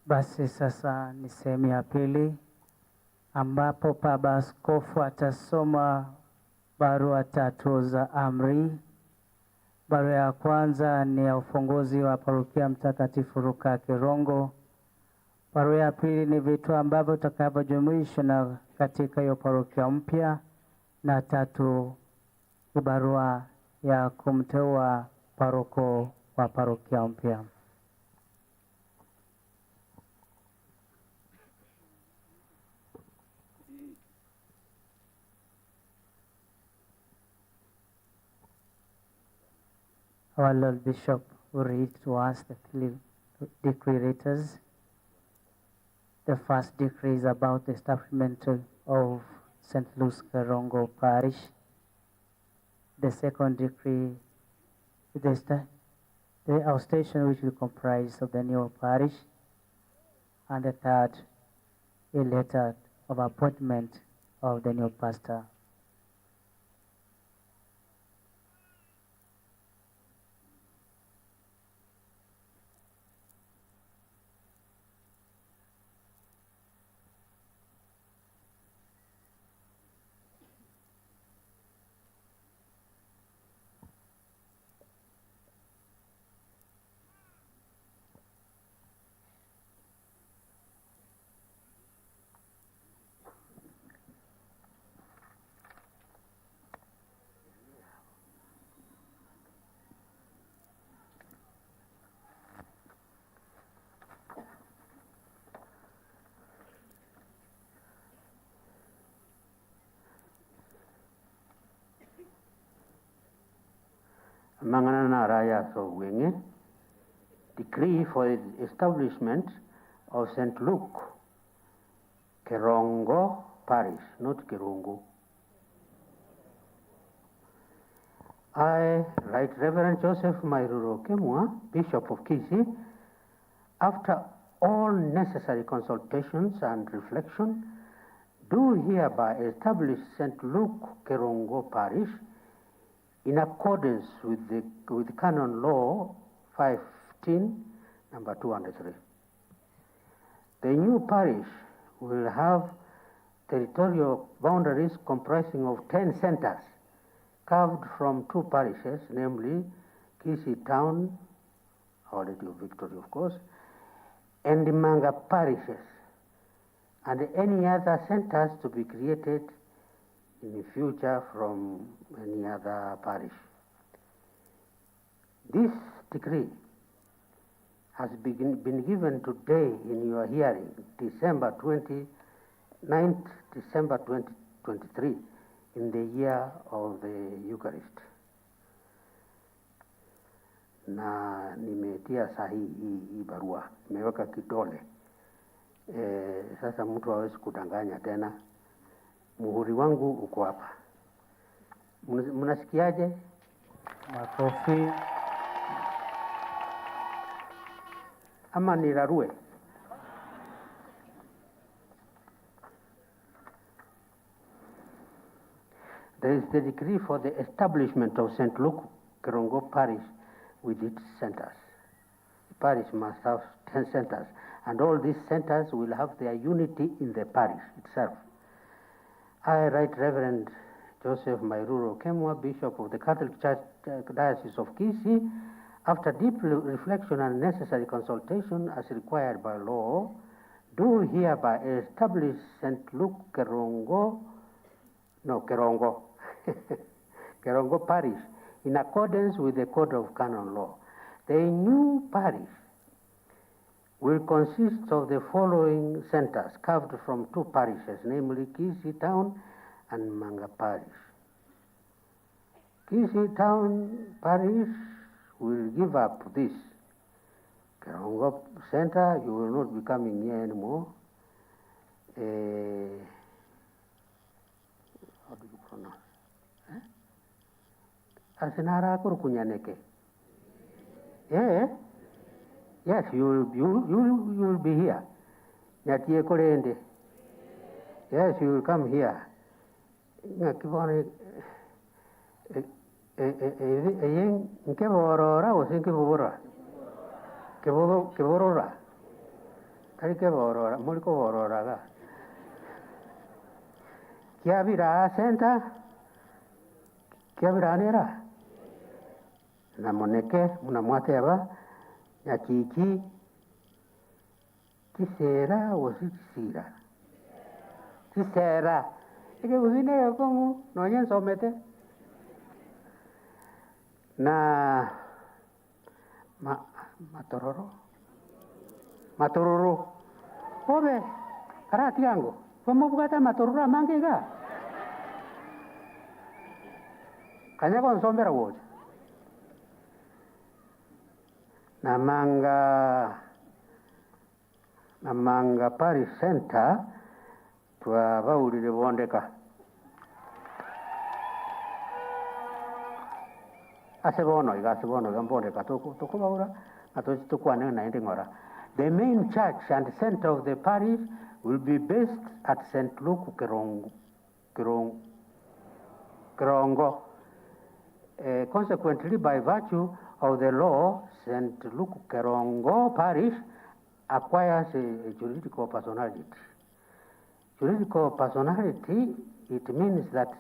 Basi sasa ni sehemu ya pili ambapo Baba Askofu atasoma barua tatu za amri. Barua ya kwanza ni ya ufunguzi wa parokia Mtakatifu Luka Kerongo. Barua ya pili ni vitu ambavyo utakavyojumuishwa na katika hiyo parokia mpya, na tatu ni barua ya kumteua paroko wa parokia mpya. Our Lord Bishop will read to us the three decrees. The first decree is about the establishment of St. Luke's Kerongo Parish. The second decree is the outstation which will comprise of the new parish. And the third, a letter of appointment of the new pastor. Mangana Raya so wing decree for the establishment of St. Luke Kerongo Parish, not Kerongo. I, Right Reverend Joseph Mairuro Kemwa, Bishop of Kisi, after all necessary consultations and reflection, do hereby establish St. Luke Kerongo Parish in accordance with Canon Law 515, number 203. The new parish will have territorial boundaries comprising of 10 centers, carved from two parishes, namely Kisi Town, Our Lady of Victory, of course, and the Manga parishes, and any other centers to be created in the future from any other parish. This decree has been given today in your hearing, December 29th, December 2023, in the year of the Eucharist. Na nimetia sahihi hii barua, nimeweka kidole. Sasa mtu hawezi kudanganya tena. Muhuri wangu uko hapa. Mnasikiaje? Makofi. Ama nirarue? There is the decree for the establishment of St. Luke Kerongo Parish with its centers. The parish must have 10 centers, and all these centers will have their unity in the parish itself. I, Right Reverend Joseph Mairuro Kemwa, Bishop of the Catholic Church Diocese of Kisii, after deep reflection and necessary consultation as required by law, do hereby establish St. Luke Kerongo Kerongo Parish in accordance with the Code of Canon Law. The new parish will consist of the following centers carved from two parishes, namely Kisii Town and Manga Parish. Kisii Town Parish will give up this Kerongo Center. You will not be coming here anymore. How do you pronounce? Asenara Kurukunyaneke. Yeah. Yes, you will be here. Nyatie Korende. Yes, you will come here. Nakibone yen nkeborora o sinkebora. Keborora. Kari keborora, muliko borora ga. Kiabira center. Kiabira nera. Na moneke munamwate aba nyakiki kisera wasisira kisera ike uzine yokomu noyen somete na matororo obe karati yangu pamubukata matororo mangega kanya konsombera wote Namanga Parish Center twabawulire bondeka asebono gambondeka tukubawula tukwane na ngora. The main church and center of the parish will be based at St. Luke Kerongo. Consequently, by virtue of the law, St. Luke Kerongo Parish acquires a juridical personality. Juridical personality, it means that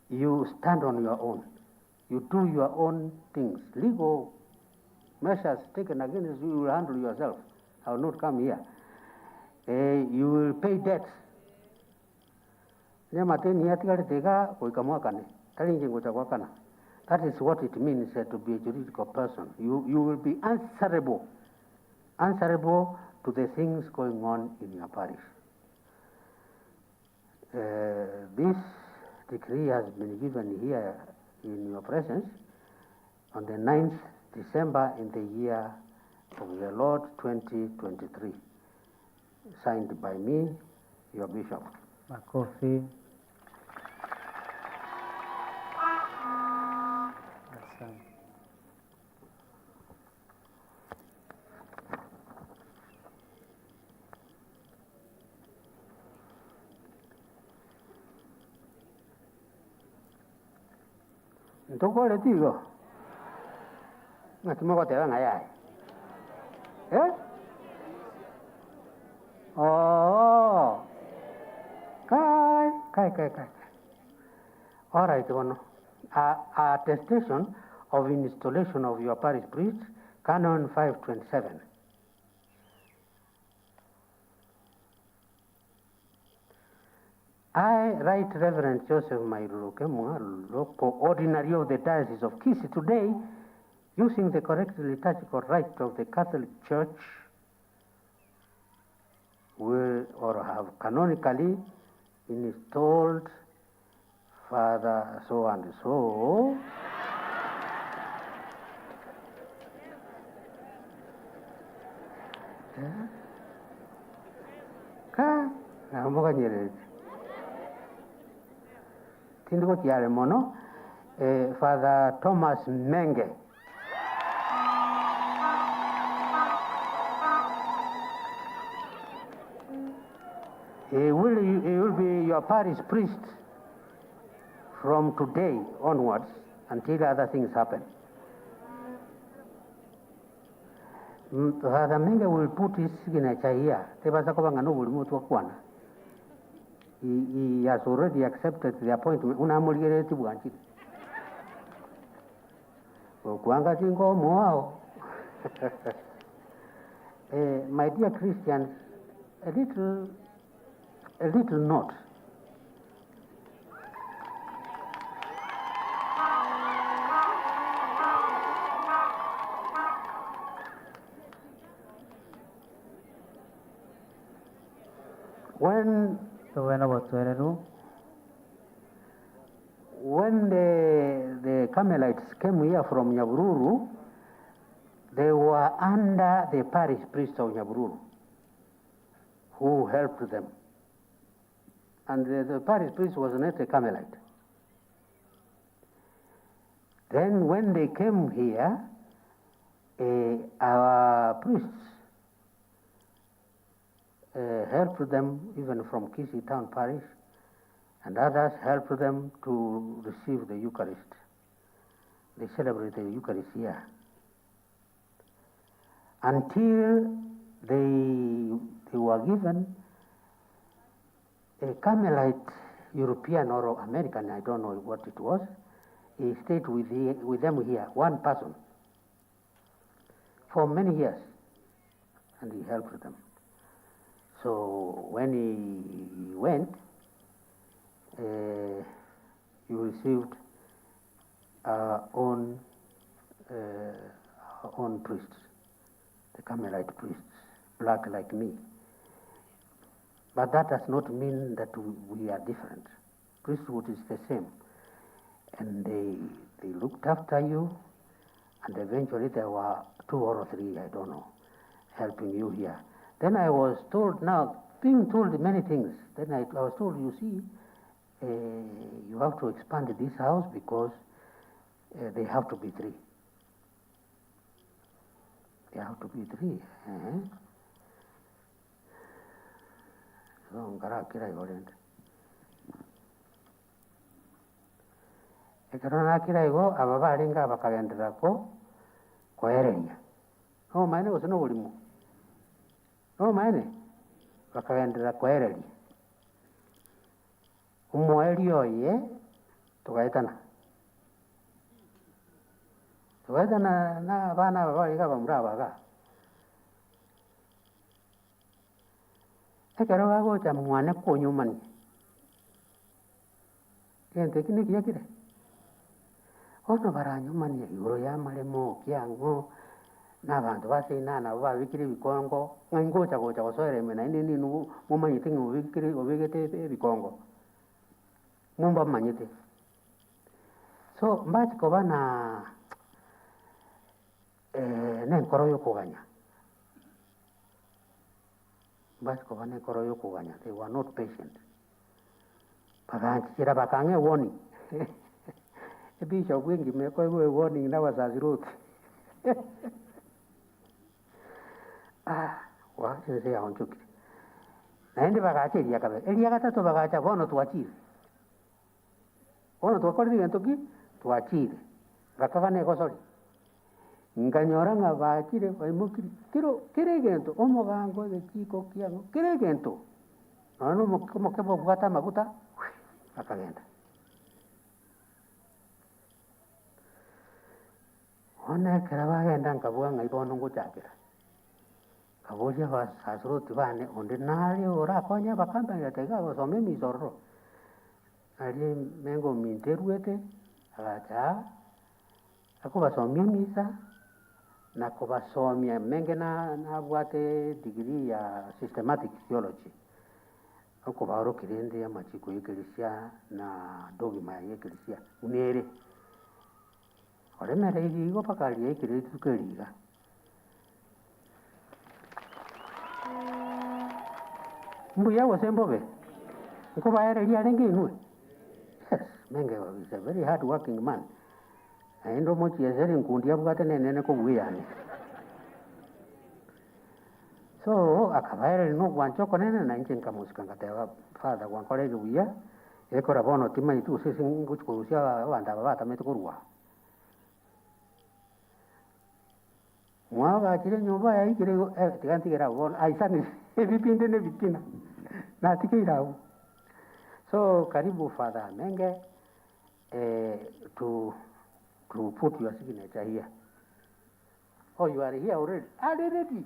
you stand on your own. You do your own things. Legal measures taken against you, you will handle yourself. I will not come here. You will pay debts. That is what it means to be a juridical person. You will be answerable to the things going on in your parish. This decree has been given here in your presence on the 9th December in the year of the Lord 2023, signed by me, your bishop. Makofi. Ntokole tigo. Ngatimoko tewa ngayai. Oh. Kai. All right, one. Attestation of installation of your parish priest, Canon 527. I, Right Reverend Joseph Mairurukemwa, local ordinary of the Diocese of Kisii, today, using the correct liturgical rite of the Catholic Church, will or have canonically installed Father so and so. Father Thomas Menge. He will be your parish priest from today onwards until other things happen. Father Menge will put his signature here. He has already accepted the appointment. My dear Christians, a little note. When the Carmelites came here from Nyabururu, they were under the parish priest of Nyabururu, who helped them. And the parish priest was not a Carmelite. Then when they came here, our priests helped them even from Kisi town parish, and others helped them to receive the Eucharist. They celebrate the Eucharist here. Until they were given a Carmelite European or American, I don't know what it was. He stayed with them here, one person, for many years, and he helped them. So when he went, he received our own priests, the Carmelite priests, black like me. But that does not mean that we are different. Priesthood is the same. And they looked after you, and eventually there were 2 or 3, I don't know, helping you here. Then I was told, now, being told many things, then I was told, you see, you have to expand this house because they have to be 3. They have to be 3. So, ngarakira yolenda. Ekeronakira igo ababalinga bakagenderako kwereria. No maine usino ulimu. No maine bakagendera kwereria. Umweli oye tugaitana. Tugaitana na bana babalinga bamurabaga. Ekero bagocha mwana konyumani. Kente kini kiyakire. Ono baranyumani igoro ya malemo kyango n'abantu basinana babikire bikongo ngocha gocha gosoere mena nini nu mumanyite ngubikire obegete bikongo mumba manyite so mbachi ko bana nenkoro yokuganya mbachi ko bana nenkoro yokuganya they were not patient bakanchira bakange warning Bishop wengi meko warning na wazazi rote wasense ya onchuki naende bagache elia gatatu bagacha bono tuachire bono tuakori gentoki tuachire bakagane gosori nganyora nga bachire baimukiri kire gento omogango de chiko kiango kire gento no mokemo bugata maguta akagenda one kerabagenda nkabuga ngaibono nguchakira kaboja basasroti bane onde nali ora konya bakamba yatega basome misoro ali mengo minteruete agacha akubasomia misa na kubasomia menge na bwate degree ya systematic theology akubaro kirende ya machiko y'eklezia na dogma y'eklezia unere ore mere igo pakali y'eklezia tukeriga mbuya wasembobe nko baereria rengi inwe yes menge is a very hard working man aindo mochi ezeri nkundi abugate nene ko buyane so akabaere no gwancho konene na inche nkamusika ngatewa father gwankore buya ekora bono timai tu sisi nguchikusia wanda bata metukurwa mwaga kire nyumba ya ikire tigantigera bono aisani ebipinde ne bikina na tikira. So karibu Father Menge to put your signature here. Oh, you are here already. Are they ready?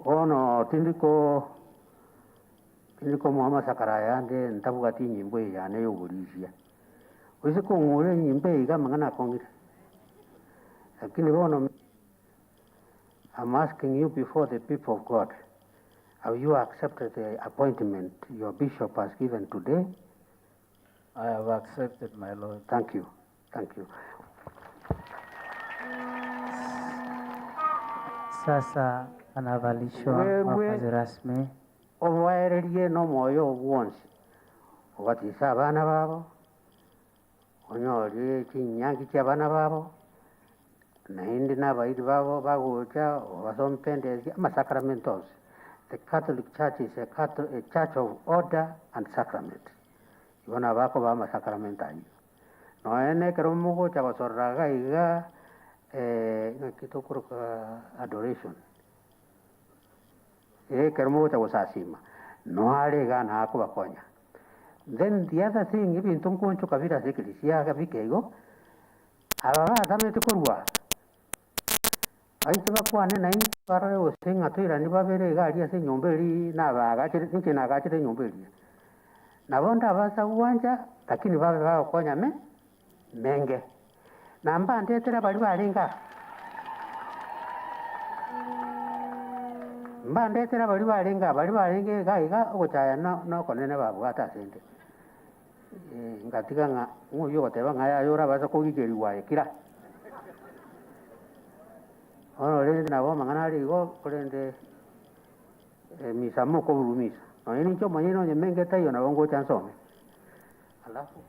Ono tindiko mama sakaraya nde ntabugati nyimbo yane yogurishia wese ko ngure nyimbo iga mangana kongira lakini ono I'm asking you before the people of God, have you accepted the appointment your bishop has given today? I have accepted, my Lord. Thank you. Thank you. Sasa anavalishwa mavazi rasmi. Owaererie no moyo obwonsi obatisa abana babo onyorie kinyangi ky'abana babo naindi n'abairi babo bagocha obasompendezi amasacramentos. The Catholic Church is a church of order and sacrament. Ibona bako ba amasacramentayo noene kero mugocha basorraga iga kitokoroka adoration kero mugocha gusasima no arega nako bakonya. Then the other thing ibintu nkoncho kabira sekirisia gabikego aba batamete korwa aite bakwane na ingi barore osenga toira ni babere gari ase nyomberi na bagachire tinki na gachire nyomberi na bonda basa uwanja lakini babe bakonya menge namba ndetera bali balinga mbandetera bali balenge gaiga ogochaya no konene babwata sente ngatiga nga nguyo goteba ngaya yora baza kugikeriwa kira ono lende nabo mangana aligo kolende misa moko burumisa no ni ncho manyino nyemenge tayo na bongo chansome alafu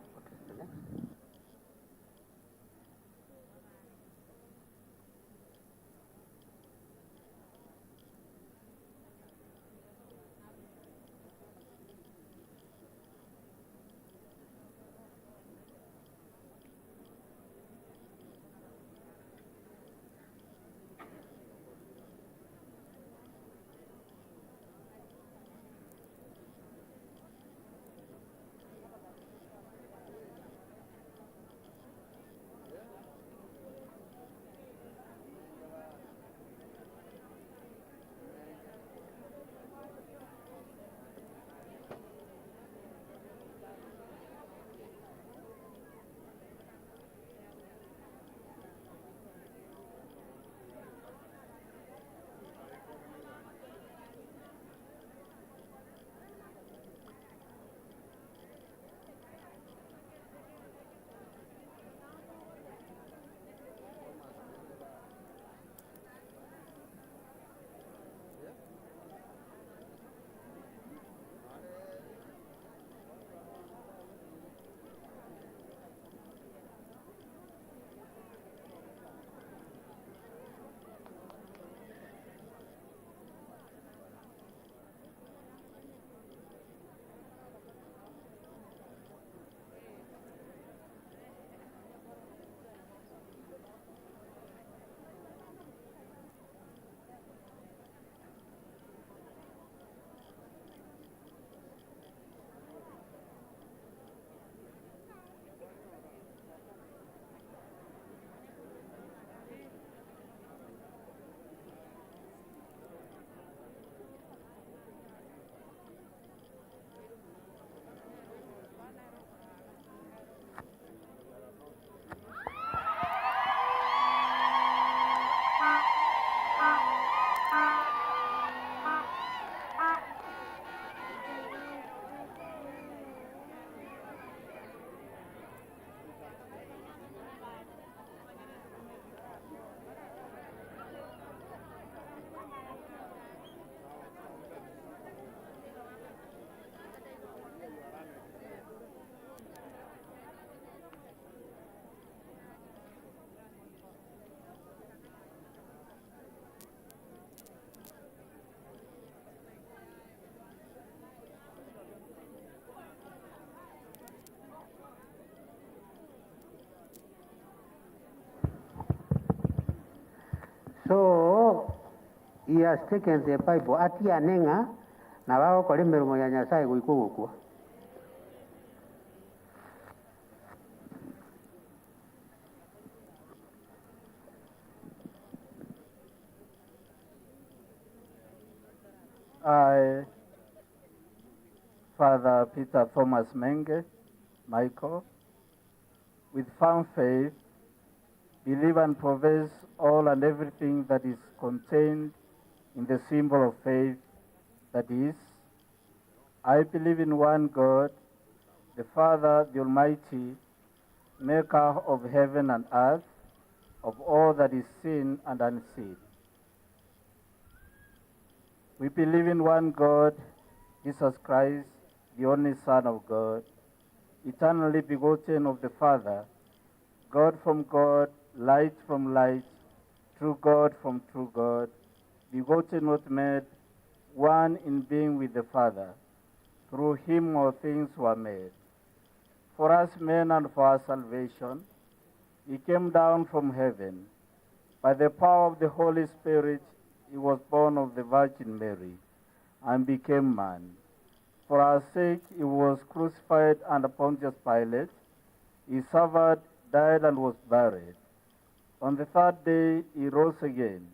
so he has taken the Bible ati anenga na wao kole merumo ya Nyasaye guikugukwa I, Father Peter Thomas Menge, Michael, with firm faith, believe and profess all and everything that is contained in the symbol of faith, that is, I believe in one God, the Father, the Almighty, maker of heaven and earth, of all that is seen and unseen. We believe in one God, Jesus Christ, the only Son of God, eternally begotten of the Father, God from God, light from light, true God from true God, begotten not made, one in being with the Father. Through him all things were made. For us men and for our salvation, he came down from heaven. By the power of the Holy Spirit, he was born of the Virgin Mary and became man. For our sake, he was crucified under Pontius Pilate. He suffered, died, and was buried. On the third day, he rose again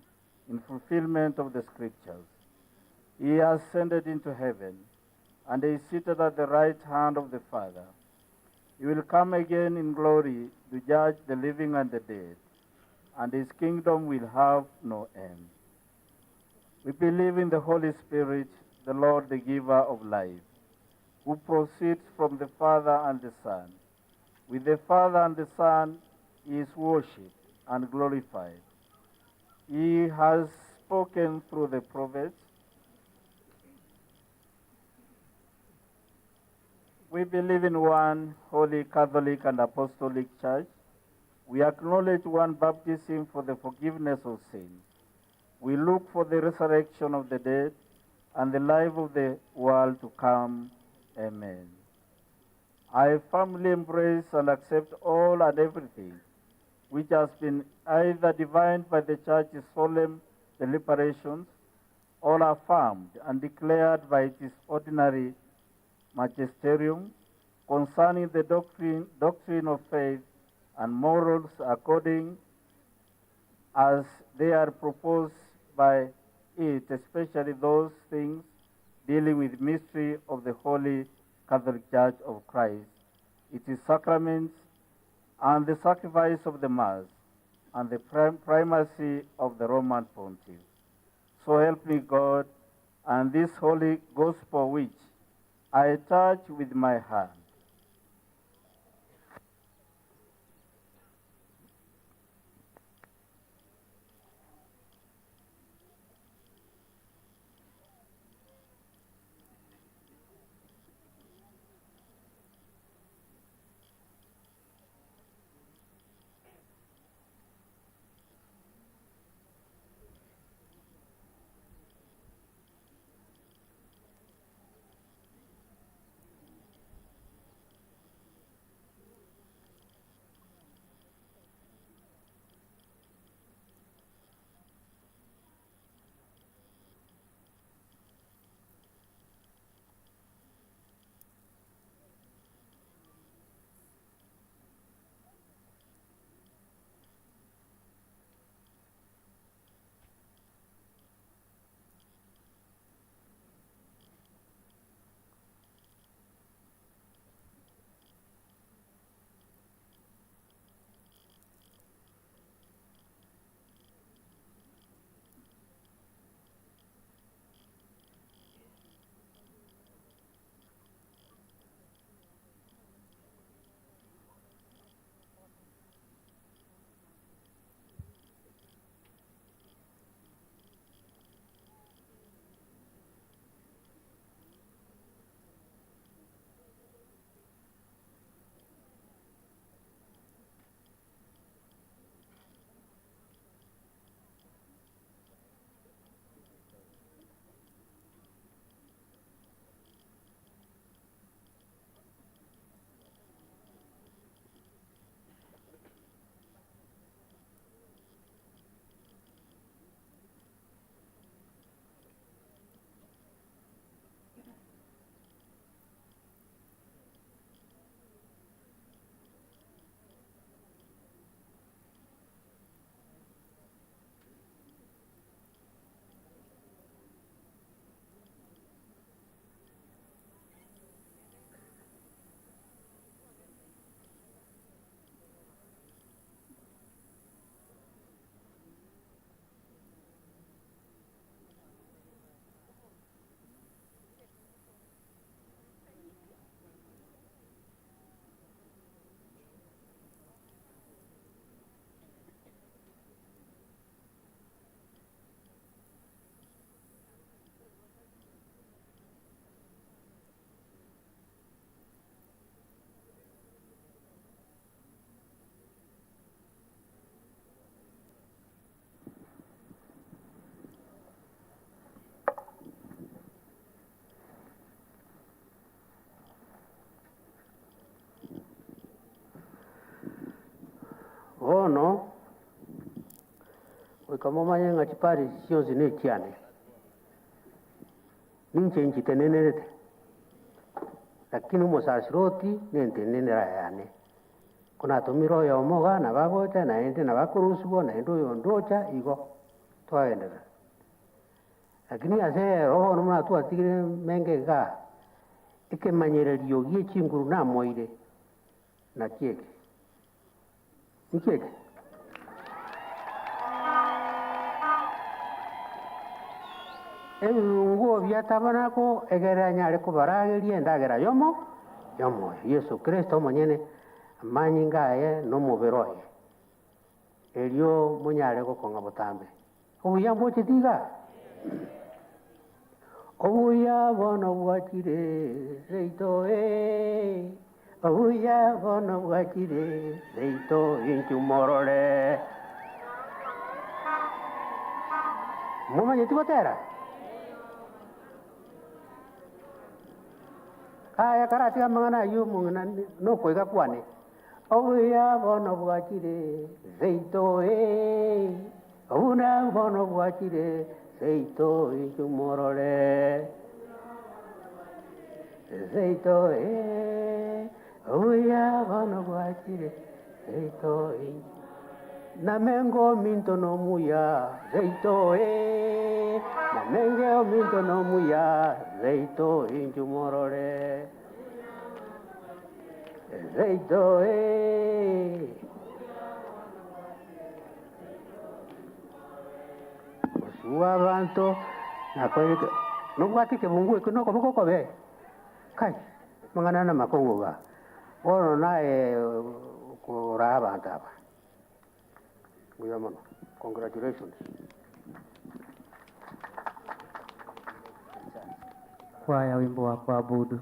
in fulfillment of the Scriptures. He ascended into heaven and is seated at the right hand of the Father. He will come again in glory to judge the living and the dead, and his kingdom will have no end. We believe in the Holy Spirit, the Lord, the giver of life, who proceeds from the Father and the Son. With the Father and the Son, he is worshipped and glorified. He has spoken through the prophets. We believe in one holy Catholic and Apostolic Church. We acknowledge one baptism for the forgiveness of sins. We look for the resurrection of the dead and the life of the world to come. Amen. I firmly embrace and accept all and everything which has been either divined by the Church's solemn deliberations or affirmed and declared by its ordinary magisterium concerning the doctrine of faith and morals according as they are proposed by it, especially those things dealing with mystery of the Holy Catholic Church of Christ, its sacraments, and the sacrifice of the Mass, and the primacy of the Roman Pontiff. So help me God, and this holy gospel which I touch with my hand. Ono wekamomanya ngati parish chonse nechiyane ninche tenenerete lakini mosasiroti nentenenera yane kuna tomiro ya omoga na bagocha naende na bakurusibo naende oyo ndocha igo twagendera lakini ase roho nomuna twatigire mengega ikemanyererio giechinguru namoire na kieke nikieke nguo byatabanako egera nyare kubaragerie ndagera yomo Yesu Kristo monyene amanyi ngaye n'omubiri oye elio munyare gokonga butambe obuya bwokitiga obuya bono bwakire seito obuya bono bwakire seito inchumorore mumanye tibotera kaya karati amangana yumungana no kwega kwane obuya bono bwakire seito obuna bono bwakire seito inchumorore seito obuya bono bwakire seito namengo minto no muya seito namengo minto no muya seito inchumorore seito Usua banto na kweke no bwati ke mungu ko no ko kobe kai mangana na makongo ba oro na ko raba taba Guyamono, congratulations. Kwaya wimbo wa kuabudu.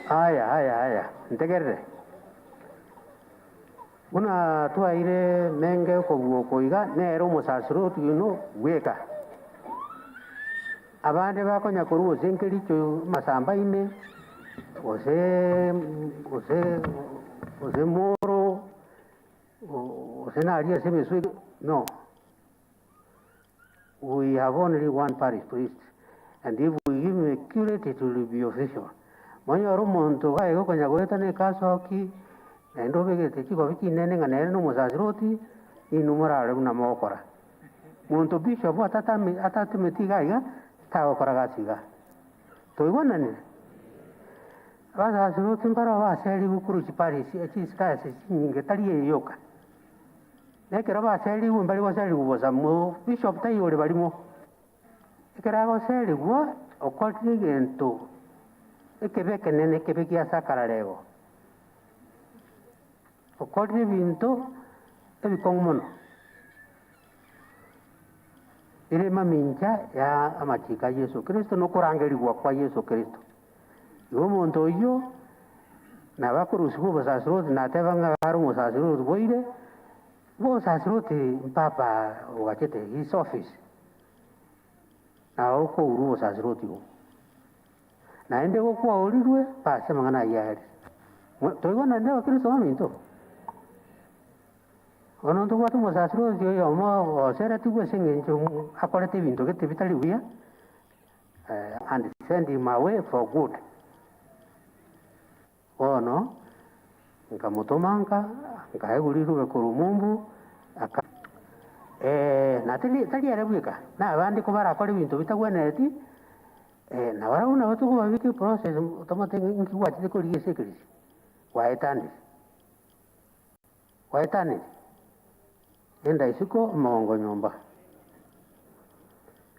Haya, ntegerere. Una tuaire menge ko buoko iga nero musasiro tuino weka. Abande bakonya koruo zenkeri cyo masamba ine. Ose moro. Ose naria se mesui. No. We have only one parish priest. And if we give him a curate, it will be official. Manyoro monto ga ego konya goeta ne kaso ki endo bege te ki biki nene ngane no musasiroti inumara re una mokora monto bishop atata metiga iga ta okora ga siga to igona ne bana siroti mpara wa seli gukuru chipari chi ska se ninge tali yoka ne kera ba seli umbali wa seli uboza mo bishop tai ore balimo kera go seli wo okwati gento ekebeke nene kebeki ya sakararego okordi binto ebikongmono ire maminja ya amachika Yesu Kristo no kurangerirwa kwa Yesu Kristo yo muntu yo na bakurusiku basasiroti natebanga haru musasiroti boire bo sasiroti papa wachete his office na uko uru sasiroti go na ende go kwa olirwe pase mangana yari toigona ndio Kristo maminto ono ndo watu musasiroti yo mo sera tuwe sengenjo akorete bintu gete bitali uya and send him away for good ono nkamutomanga nkaegulirwe kurumumbu aka natali arabwika na abandi ko barakora ibintu bitagweneti na barauna batuko babiki process tomate nkiwati ko liye security waetani enda isiko mongo nyomba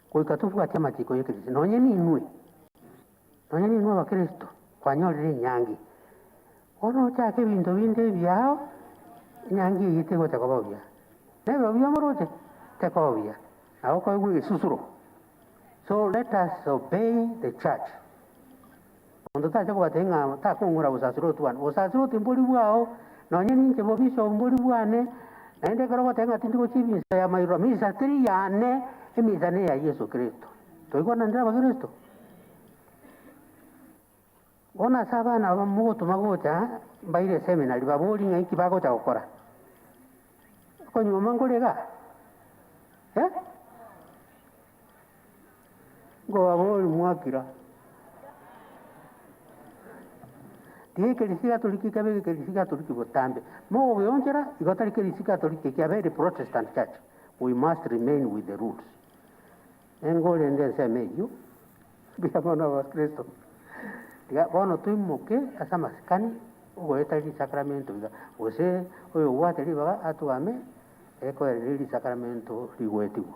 kuikatufu ati matiko yekirisi nonyeni inwe wa Kristo kwanyorere nyangi ono chake bintu binde byao nyangi yitego takobobya nebo byamorote takobya aho ko gwe susuro so let us obey the church ondo taje ko batenga takungura busasuro tuan busasuro timboli bwao nonyeni nche bobisho mboli bwane naende karo batenga tindiko chibisa ya mairo misa tri yane emisa ne ya Yesu Kristo toigona ndira ba Kristo ona sabana bamugoto magocha baire seminari baboli ngai bago cha gukora ko nyuma ngorega go baboli mwakira Kirisiga Katoliki kabe Kirisiga Katoliki botambe mo oyongera igotari Kirisiga Katoliki kabe the Protestant church we must remain with the roots engole ndese meyo biamono wa Kristo ya bono tuimuke asa masikani ugoetari sacramento biga ose oyo wateri baga atuame eko eri sacramento ligwetiwa